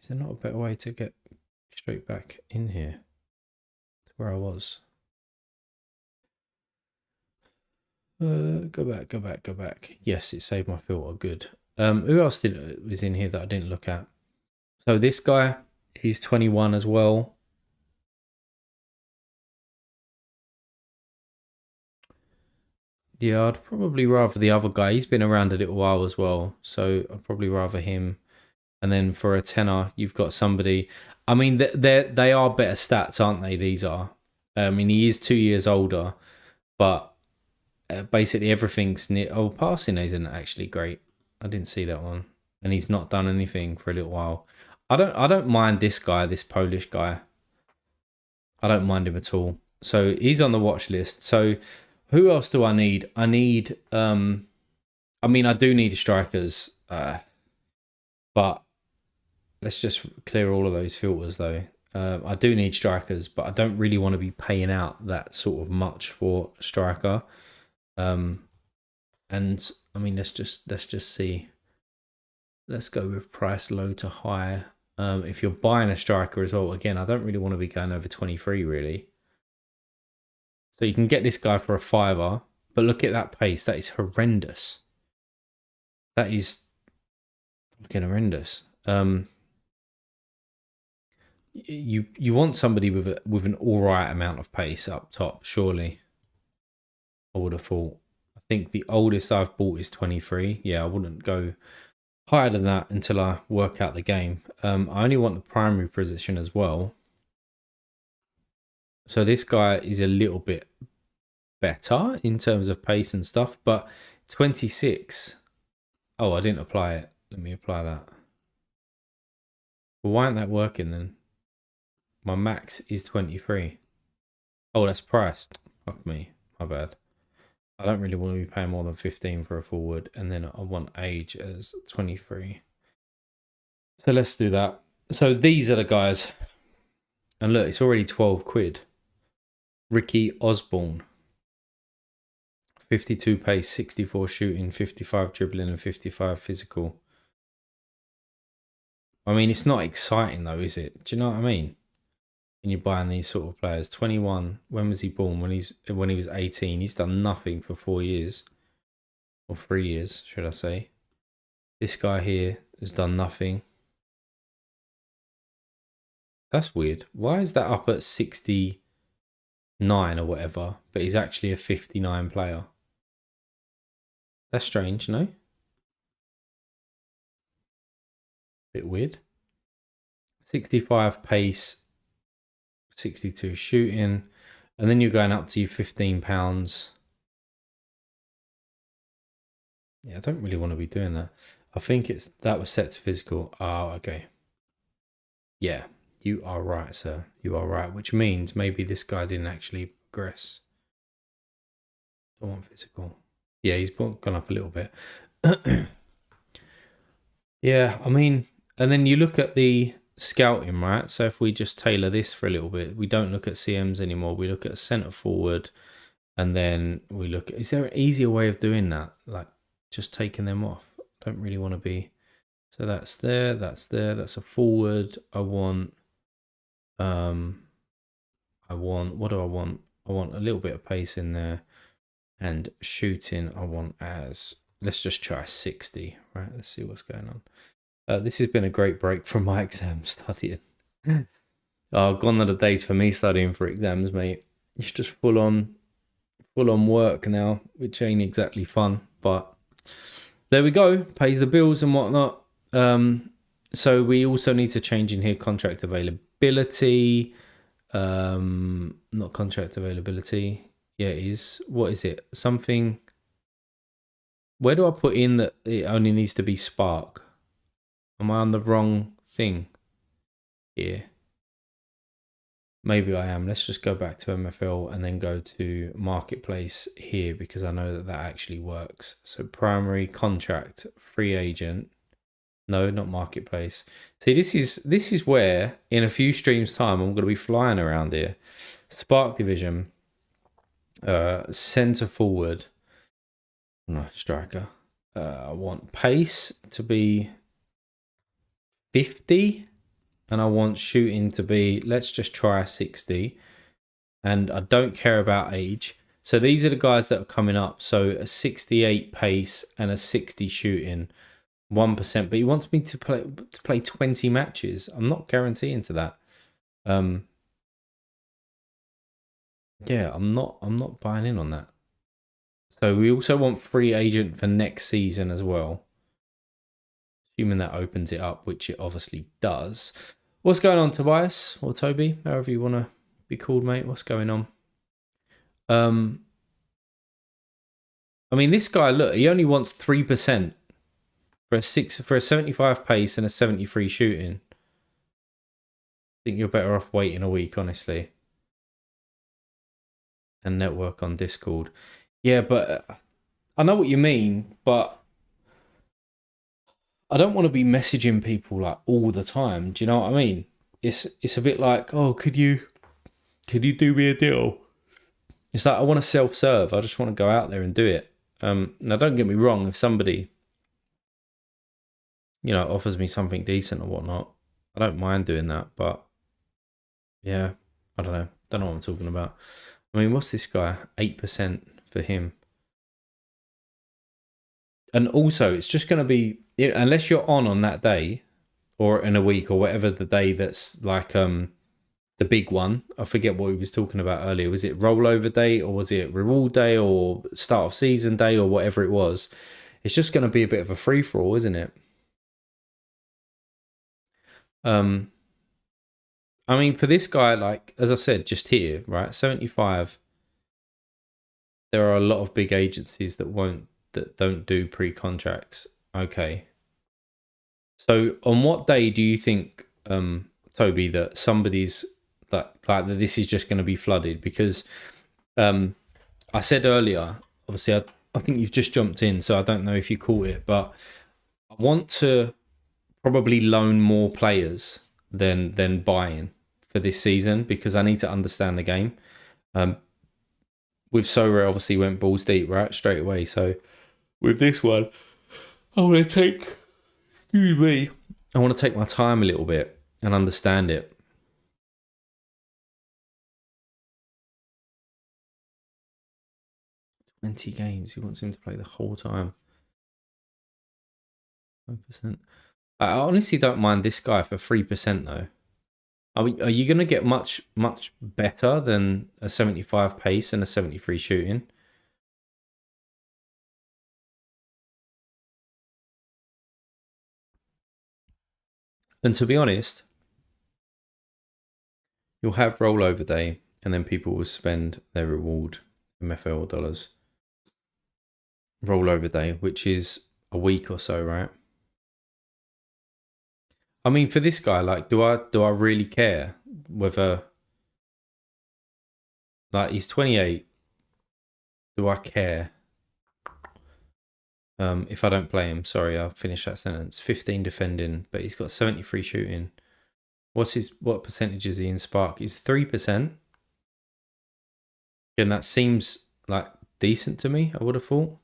there not a better way to get straight back in here to where I was? Go back. Yes, it saved my filter. Good. Who else was in here that I didn't look at? So this guy, he's 21 as well. Yeah, I'd probably rather the other guy. He's been around a little while as well, so I'd probably rather him. And then for a tenner, you've got somebody. I mean, they are better stats, aren't they? These are. I mean, he is 2 years older, but basically everything's near. Oh, passing isn't actually great. I didn't see that one, and he's not done anything for a little while. I don't mind this guy, this Polish guy. I don't mind him at all. So he's on the watch list. So who else do I need? I need. I mean, I do need strikers, but let's just clear all of those filters though. I do need strikers, but I don't really want to be paying out that sort of much for a striker. And I mean, let's just see. Let's go with price low to high. If you're buying a striker as well, again, I don't really want to be going over 23 really. So you can get this guy for a fiver, but look at that pace. That is horrendous. That is fucking horrendous. You want somebody with an all right amount of pace up top, surely. I would have thought. I think the oldest I've bought is 23. Yeah, I wouldn't go higher than that until I work out the game. I only want the primary position as well. So this guy is a little bit better in terms of pace and stuff, but 26. Oh, I didn't apply it. Let me apply that. Well, why aren't that working then? My max is 23. Oh, that's priced. Fuck me. My bad. I don't really want to be paying more than 15 for a forward, and then I want age as 23. So let's do that. So these are the guys. And look, it's already 12 quid. Ricky Osborne. 52 pace, 64 shooting, 55 dribbling, and 55 physical. I mean, it's not exciting though, is it? Do you know what I mean? When you're buying these sort of players. 21, when was he born? When he was 18. He's done nothing for 4 years. Or 3 years, should I say. This guy here has done nothing. That's weird. Why is that up at 69 or whatever, but he's actually a 59 player? That's strange, no? Bit weird. 65 pace, 62 shooting, and then you're going up to your £15. Yeah, I don't really want to be doing that. I think that was set to physical. Oh, okay. Yeah, you are right, sir. You are right, which means maybe this guy didn't actually progress. Don't want physical. Yeah, he's gone up a little bit. Yeah, I mean, and then you look at the scouting, right? So if we just tailor this for a little bit, we don't look at CMs anymore. We look at centre forward, and then we look at, is there an easier way of doing that? Like just taking them off. Don't really want to be. So that's there, that's a forward. I want, what do I want? I want a little bit of pace in there, and shooting I want as, let's just try 60, right? Let's see what's going on. This has been a great break from my exam studying. Oh, gone are the days for me studying for exams, mate. It's just full on work now, which ain't exactly fun, but there we go. Pays the bills and whatnot. So we also need to change in here contract availability. Not contract availability. Yeah, it is. What is it? Something. Where do I put in that it only needs to be Spark? Am I on the wrong thing here? Maybe I am. Let's just go back to MFL and then go to Marketplace here, because I know that actually works. So primary, contract, free agent. No, not Marketplace. See, this is where in a few streams time I'm going to be flying around here. Spark division, center forward, no striker. I want pace to be 50, and I want shooting to be, let's just try 60. And I don't care about age. So these are the guys that are coming up. So a 68 pace and a 60 shooting. 1%, but he wants me to play 20 matches. I'm not guaranteeing to that. Yeah, I'm not buying in on that. So we also want free agent for next season as well. Assuming that opens it up, which it obviously does. What's going on, Tobias or Toby, however you want to be called, mate? What's going on? I mean, this guy, look, he only wants 3% for a 75 pace and a 73 shooting. I think you're better off waiting a week, honestly. And network on Discord. Yeah, but I know what you mean, but I don't want to be messaging people like all the time. Do you know what I mean? It's a bit like, oh, could you do me a deal? It's like I want to self-serve. I just want to go out there and do it. Now, don't get me wrong. If somebody, offers me something decent or whatnot, I don't mind doing that. But yeah, I don't know. Don't know what I'm talking about. I mean, what's this guy? 8% for him. And also, it's just going to be, unless you're on that day or in a week or whatever the day that's like the big one. I forget what we was talking about earlier. Was it rollover day or was it reward day or start of season day or whatever it was? It's just going to be a bit of a free for all, isn't it? I mean, for this guy, like as I said, just here, right? 75. There are a lot of big agencies that don't do pre-contracts. Okay. So on what day do you think, Toby, that somebody's like that this is just going to be flooded? Because I said earlier, obviously, I think you've just jumped in, so I don't know if you caught it, but I want to probably loan more players than buying for this season because I need to understand the game. With Sora, obviously went balls deep, right, straight away. So with this one, I want to take my time a little bit and understand it. 20 games. He wants him to play the whole time. 5%. I honestly don't mind this guy for 3% though. Are you going to get much better than a 75 pace and a 73 shooting? And to be honest, you'll have rollover day and then people will spend their reward MFL dollars. Rollover day, which is a week or so, right? I mean, for this guy, like, do I really care whether, like, he's 28? Do I care? If I don't play him, sorry, I'll finish that sentence. 15 defending, but he's got 73 shooting. What percentage is he in Spark? He's 3%. And that seems like decent to me, I would have thought.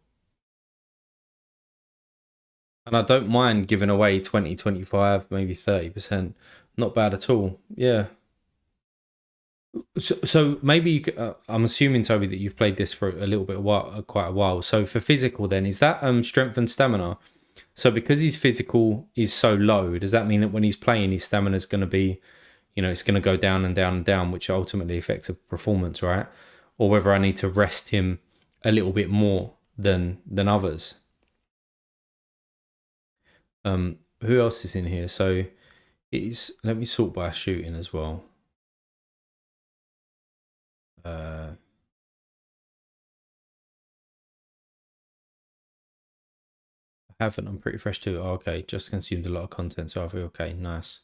And I don't mind giving away 20, 25, maybe 30%. Not bad at all. Yeah. So maybe you could, I'm assuming, Toby, that you've played this for a little bit, quite a while. So for physical, then is that strength and stamina? So because his physical is so low, does that mean that when he's playing, his stamina is going to be, it's going to go down and down and down, which ultimately affects a performance, right? Or whether I need to rest him a little bit more than others. Who else is in here? So let me sort by shooting as well. I haven't. I'm pretty fresh too. Oh, okay, just consumed a lot of content, so I feel okay. Nice.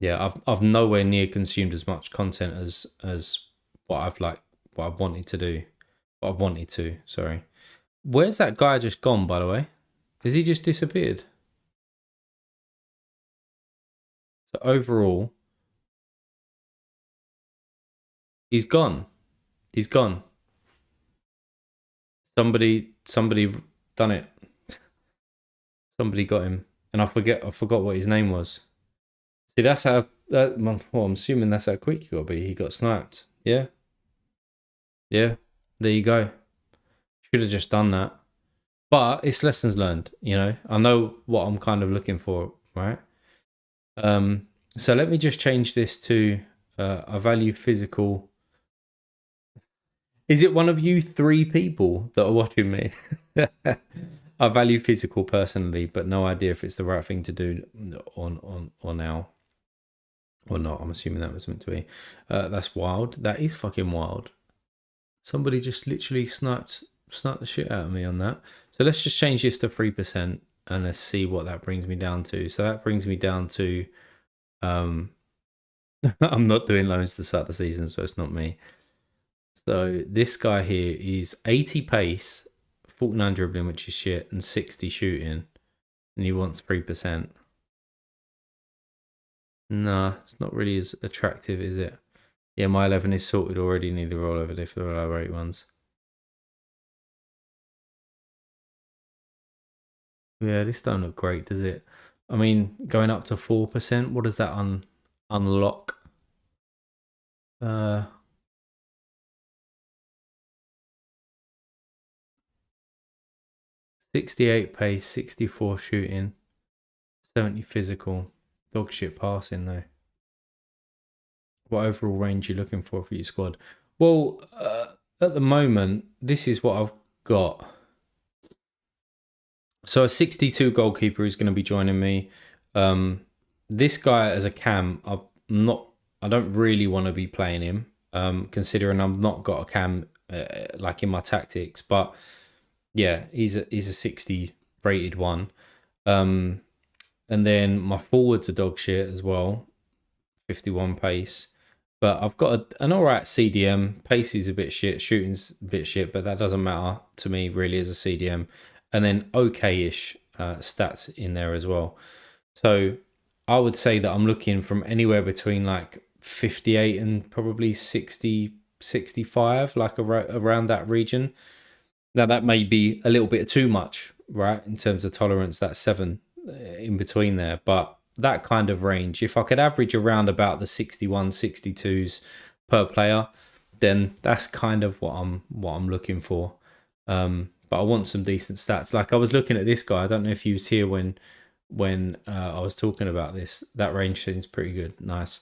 Yeah, I've nowhere near consumed as much content as what I've wanted to do. What I've wanted to. Sorry. Where's that guy just gone? By the way, has he just disappeared? So overall, he's gone. He's gone. Somebody done it. Somebody got him, and I forgot what his name was. See, that's how well, I'm assuming that's how quick you got to be. He got sniped. Yeah. Yeah. There you go. Should have just done that. But it's lessons learned, I know what I'm kind of looking for, right? So let me just change this to I value physical. Is it one of you 3 people that are watching me? I value physical personally, but no idea if it's the right thing to do on now or not. I'm assuming that was meant to be. That's wild. That is fucking wild. Somebody just literally sniped the shit out of me on that. So let's just change this to 3% and let's see what that brings me down to. So that brings me down to I'm not doing loans to start the season, so it's not me. So this guy here is 80 pace, 49 dribbling, which is shit, and 60 shooting, and he wants 3%. Nah, it's not really as attractive, is it? Yeah, my 11 is sorted already. Need to roll over there for the low rate ones. Yeah, this don't look great, does it? I mean, going up to 4%, what does that unlock? 68 pace, 64 shooting, 70 physical. Dog shit passing though. What overall range are you looking for your squad? Well, at the moment, this is what I've got. So a 62 goalkeeper is going to be joining me. This guy as a cam, I don't really want to be playing him, considering I've not got a cam like in my tactics. But yeah, he's a 60 rated one. And then my forwards are dog shit as well, 51 pace. But I've got an alright CDM. Pace is a bit shit, shooting's a bit shit, but that doesn't matter to me really as a CDM. And then okay-ish stats in there as well. So I would say that I'm looking from anywhere between like 58 and probably 60, 65, like around that region. Now that may be a little bit too much, right? In terms of tolerance, that's 7 in between there. But that kind of range, if I could average around about the 61, 62s per player, then that's kind of what I'm looking for. But I want some decent stats. Like I was looking at this guy. I don't know if he was here when I was talking about this. That range seems pretty good. Nice.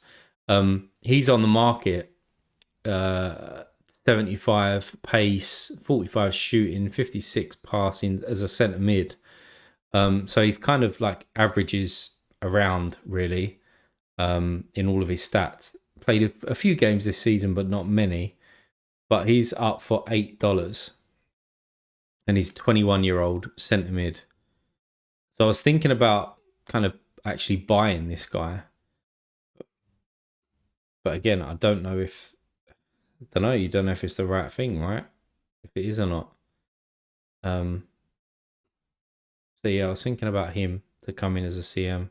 He's on the market. 75 pace, 45 shooting, 56 passing as a centre mid. So he's kind of like averages around really in all of his stats. Played a few games this season, but not many. But he's up for $8. And he's 21-year-old centre mid. So I was thinking about kind of actually buying this guy. But again, I don't know if... you don't know if it's the right thing, right? If it is or not. So yeah, I was thinking about him to come in as a CM.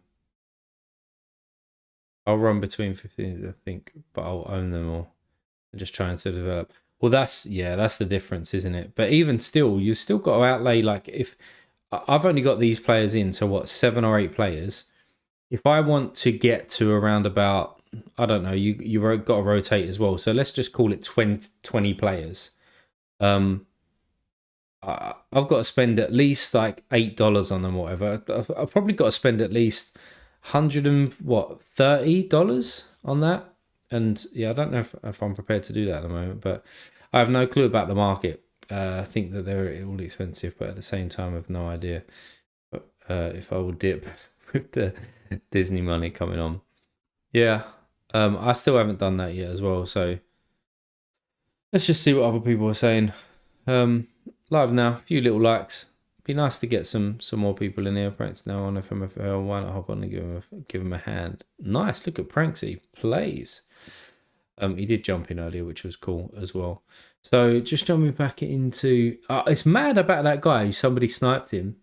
I'll run between 15, I think, but I'll own them all. I'm just trying to develop. Well, that's the difference, isn't it? But even still, you've still got to outlay, like, if I've only got these players in, so what, 7 or 8 players. If I want to get to around about, I don't know, you've got to rotate as well. So let's just call it 20 players. I've got to spend at least like $8 on them, or whatever. I've probably got to spend at least $30 on that. And yeah, I don't know if I'm prepared to do that at the moment, but I have no clue about the market. I think that they're all expensive, but at the same time, I have no idea. But if I will dip with the Disney money coming on, yeah, I still haven't done that yet as well. So let's just see what other people are saying. Live now, a few little likes. Be nice to get some more people in here. Pranks now on MFL. Why not hop on and give him a hand? Nice. Look at Pranksy plays. He did jump in earlier, which was cool as well. So just jumping back into, it's mad about that guy who somebody sniped him.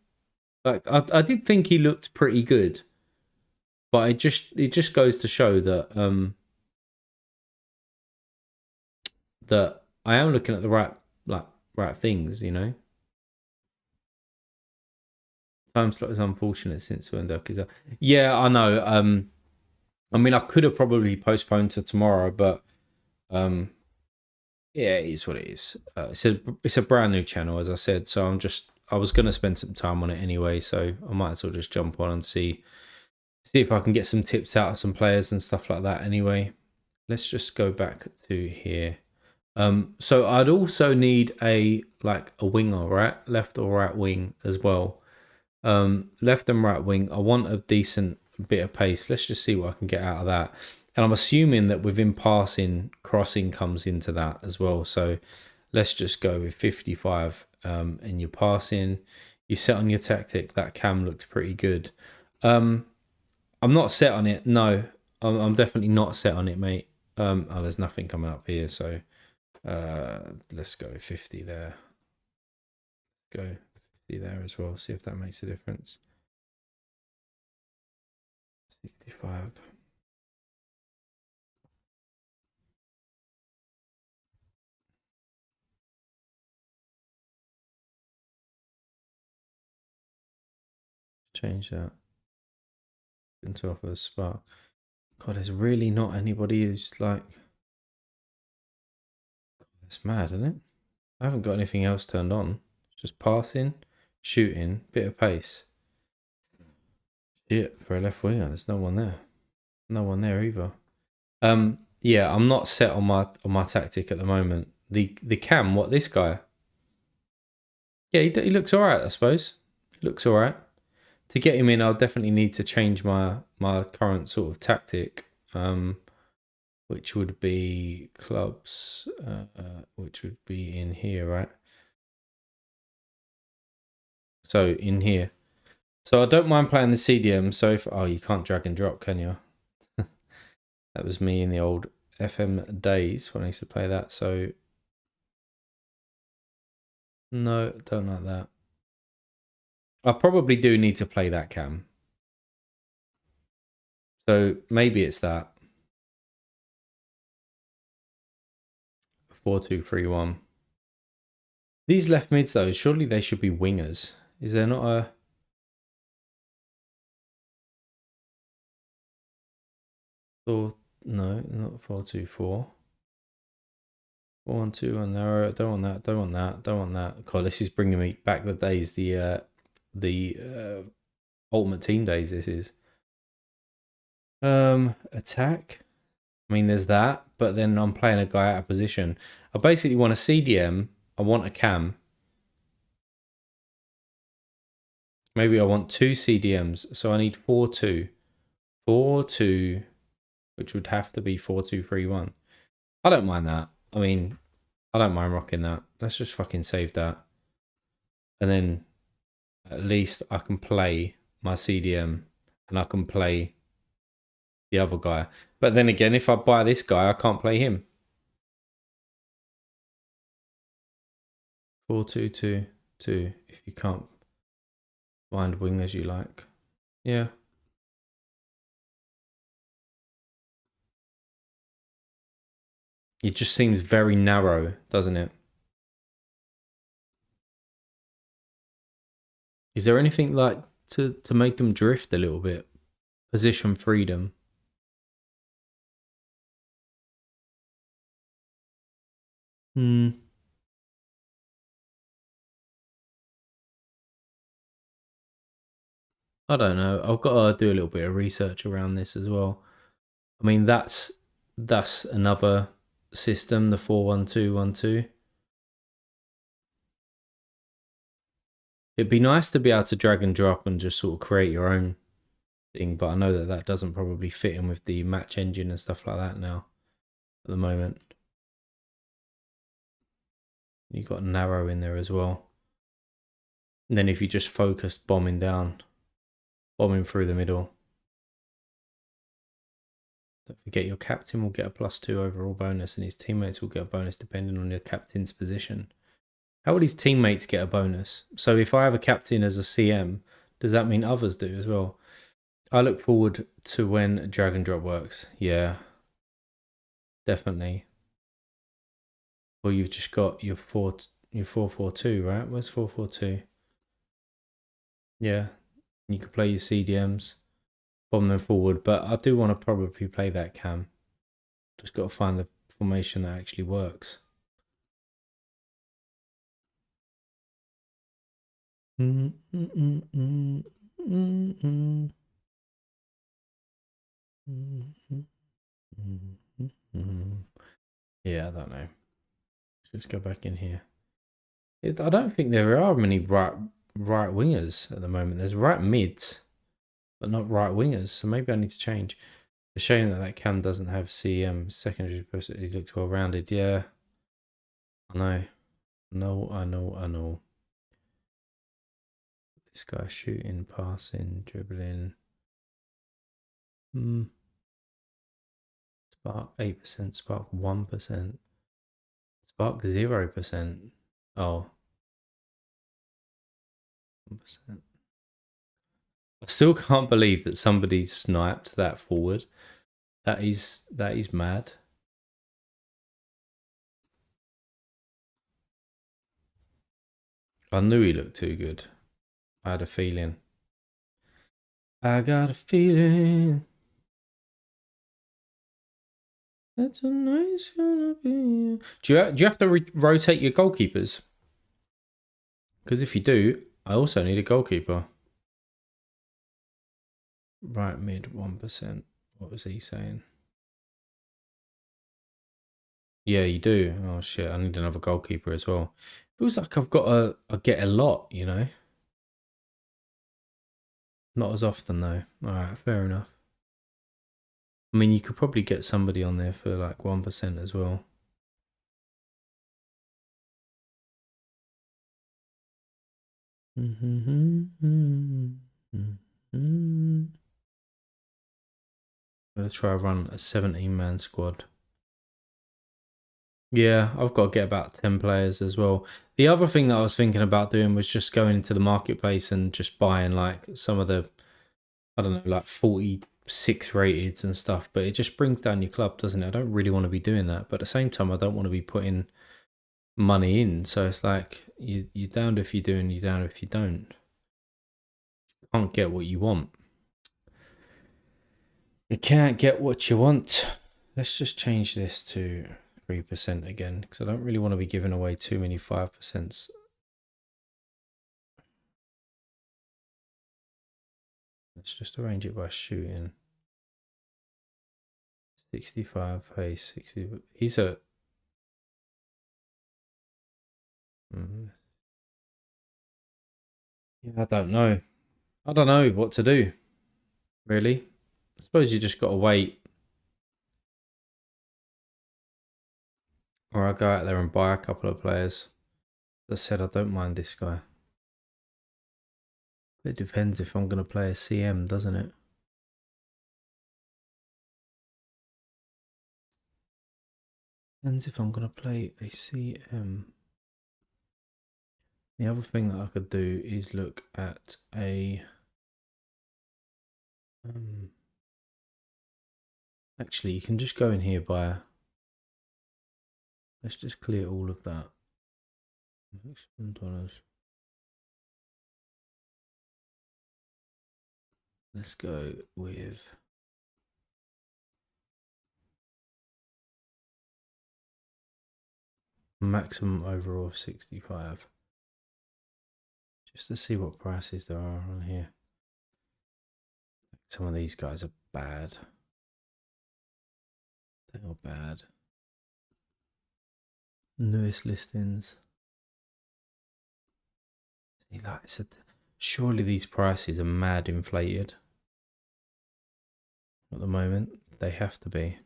Like I did think he looked pretty good, but it just goes to show that that I am looking at the right things, you know. Time slot is unfortunate since Wendock is up. Yeah, I know. I mean, I could have probably postponed to tomorrow, but yeah, it is what it is. It's a brand new channel, as I said, so I was gonna spend some time on it anyway, so I might as well just jump on and see if I can get some tips out of some players and stuff like that. Anyway, let's just go back to here. So I'd also need a winger, right? Left or right wing as well. Left and right wing, I want a decent bit of pace. Let's just see what I can get out of that. And I'm assuming that within passing, crossing comes into that as well. So let's just go with 55 in your passing. You set on your tactic. That cam looked pretty good. I'm not set on it. No, I'm definitely not set on it, mate. Oh, there's nothing coming up here. So let's go 50 there. Go 50 there as well. See if that makes a difference. 65. Change that into off of a spark. God, there's really not anybody who's like. That's mad, isn't it? I haven't got anything else turned on. It's just passing, shooting, bit of pace. Shit, for a left winger, there's no one there. No one there either. Yeah, I'm not set on my tactic at the moment. The cam, what this guy? Yeah, he looks alright, I suppose. He looks alright. To get him in, I'll definitely need to change my current sort of tactic. Which would be clubs, which would be in here, right? So in here. So I don't mind playing the CDM. So if, oh, you can't drag and drop, can you? That was me in the old FM days when I used to play that. So no, don't like that. I probably do need to play that cam. So maybe it's that 4-2-3-1. These left mids though, surely they should be wingers. Is there not a? Or no, not 4-2-4. 4-1-2 narrow. Don't want that. Don't want that. Don't want that. God, this is bringing me back the days. The Ultimate Team days. This is attack. I mean, there's that, but then I'm playing a guy out of position. I basically want a CDM. I want a cam. Maybe I want two CDMs. So I need 4-2, 4-2, which would have to be 4-2-3-1. I don't mind that. I mean, I don't mind rocking that. Let's just fucking save that. And then at least I can play my CDM and I can play the other guy. But then again, if I buy this guy, I can't play him. 4-2-2-2. If you can't find wingers you like. Yeah. It just seems very narrow, doesn't it? Is there anything like to make them drift a little bit? Position freedom. Hmm. I don't know. I've got to do a little bit of research around this as well. I mean, that's another system, the 4-1-2-1-2. It'd be nice to be able to drag and drop and just sort of create your own thing, but I know that that doesn't probably fit in with the match engine and stuff like that now at the moment. You've got narrow in there as well. And then if you just focused bombing down, bombing through the middle. Don't forget your captain will get a +2 overall bonus and his teammates will get a bonus depending on your captain's position. How will his teammates get a bonus? So if I have a captain as a CM, does that mean others do as well? I look forward to when drag and drop works. Yeah, definitely. Well, you've just got your 4-4-2, right? Where's 4-4-2? Yeah, you could play your CDMs, bomb them forward, but I do want to probably play that cam. Just got to find the formation that actually works. Yeah, I don't know. Let's go back in here. I don't think there are many right wingers at the moment. There's right mids, but not right wingers. So maybe I need to change. It's showing that Cam doesn't have CM secondary. He looks well rounded. Yeah, I know. I know. This guy shooting, passing, dribbling. Spark 8%, Spark 1%, Spark 0%. Oh, 1%. I still can't believe that somebody sniped that forward. That is mad. I knew he looked too good. I had a feeling. I got a feeling. That's a nice gonna be. Do you have to rotate your goalkeepers? Because if you do, I also need a goalkeeper. Right mid 1%. What was he saying? Yeah, you do. Oh shit! I need another goalkeeper as well. Feels like I've got I get a lot, you know. Not as often though. All right, fair enough. I mean, you could probably get somebody on there for like 1% as well. Let's try run a 17-man squad. Yeah, I've got to get about 10 players as well. The other thing that I was thinking about doing was just going into the marketplace and just buying like some of the, I don't know, like 46 rated and stuff. But it just brings down your club, doesn't it? I don't really want to be doing that. But at the same time, I don't want to be putting money in. So it's like you're down if you do and you're down if you don't. You can't get what you want. You can't get what you want. Let's just change this to 3% again, because I don't really want to be giving away too many 5%. Let's just arrange it by shooting. 65 pace, 60. He's a. Yeah, I don't know. I don't know what to do, really. I suppose you just got to wait. Or I go out there and buy a couple of players. As I said, I don't mind this guy. It depends if I'm going to play a CM, doesn't it? Depends if I'm going to play a CM. The other thing that I could do is look at a... actually, you can just go in here by... Let's just clear all of that. $. Let's go with... maximum overall of 65. Just to see what prices there are on here. Some of these guys are bad. They are bad. Newest listings. See, like I said, surely these prices are mad inflated. At the moment, they have to be.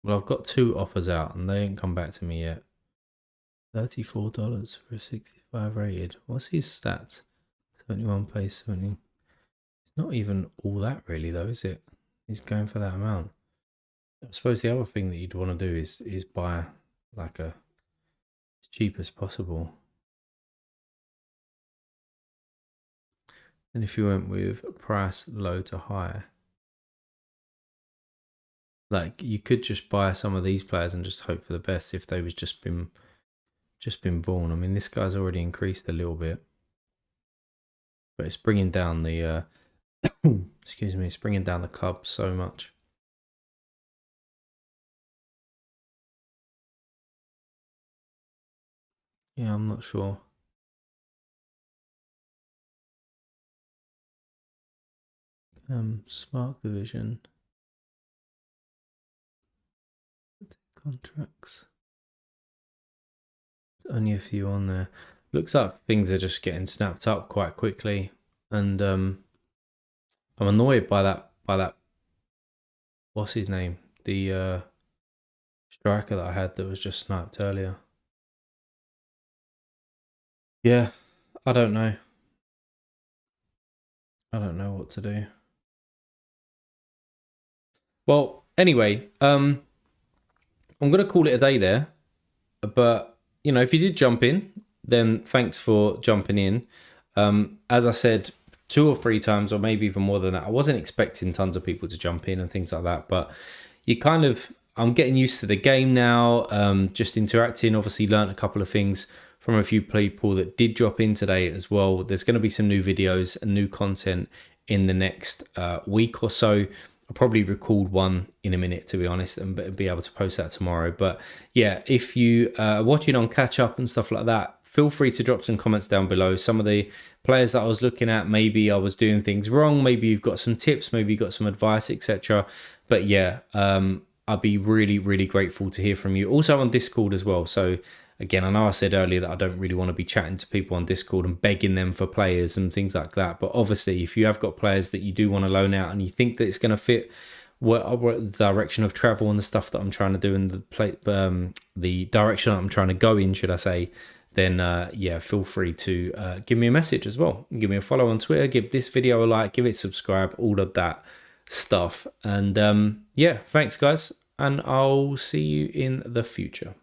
Well, I've got 2 offers out and they ain't come back to me yet. $34 for a 65 rated. What's his stats? 71 pace, 70. It's not even all that really though, is it? He's going for that amount. I suppose the other thing that you'd want to do is buy like as cheap as possible. And if you went with price low to high, like you could just buy some of these players and just hope for the best if they was just been born. I mean, this guy's already increased a little bit, but it's bringing down the excuse me, it's bringing down the club so much. Yeah, I'm not sure. Spark division. contracts. Only a few on there. Looks like things are just getting snapped up quite quickly, and I'm annoyed by that. What's his name? The striker that I had that was just sniped earlier. Yeah, I don't know. I don't know what to do. Well, anyway, I'm gonna call it a day there. But you know, if you did jump in, then thanks for jumping in. As I said, 2 or 3 times, or maybe even more than that, I wasn't expecting tons of people to jump in and things like that. But you kind of, I'm getting used to the game now. Just interacting. Obviously, learned a couple of things from a few people that did drop in today as well. There's going to be some new videos and new content in the next week or so. I'll probably record one in a minute, to be honest, and be able to post that tomorrow. But yeah, if you are watching on catch up and stuff like that, feel free to drop some comments down below. Some of the players that I was looking at, maybe I was doing things wrong, maybe you've got some tips, maybe you've got some advice, etc. But yeah, I'd be really, really grateful to hear from you. Also on Discord as well. So again, I know I said earlier that I don't really want to be chatting to people on Discord and begging them for players and things like that. But obviously, if you have got players that you do want to loan out and you think that it's going to fit what the direction of travel and the stuff that I'm trying to do and the direction that I'm trying to go in, should I say, then yeah, feel free to give me a message as well. Give me a follow on Twitter, give this video a like, give it subscribe, all of that stuff. And yeah, thanks guys, and I'll see you in the future.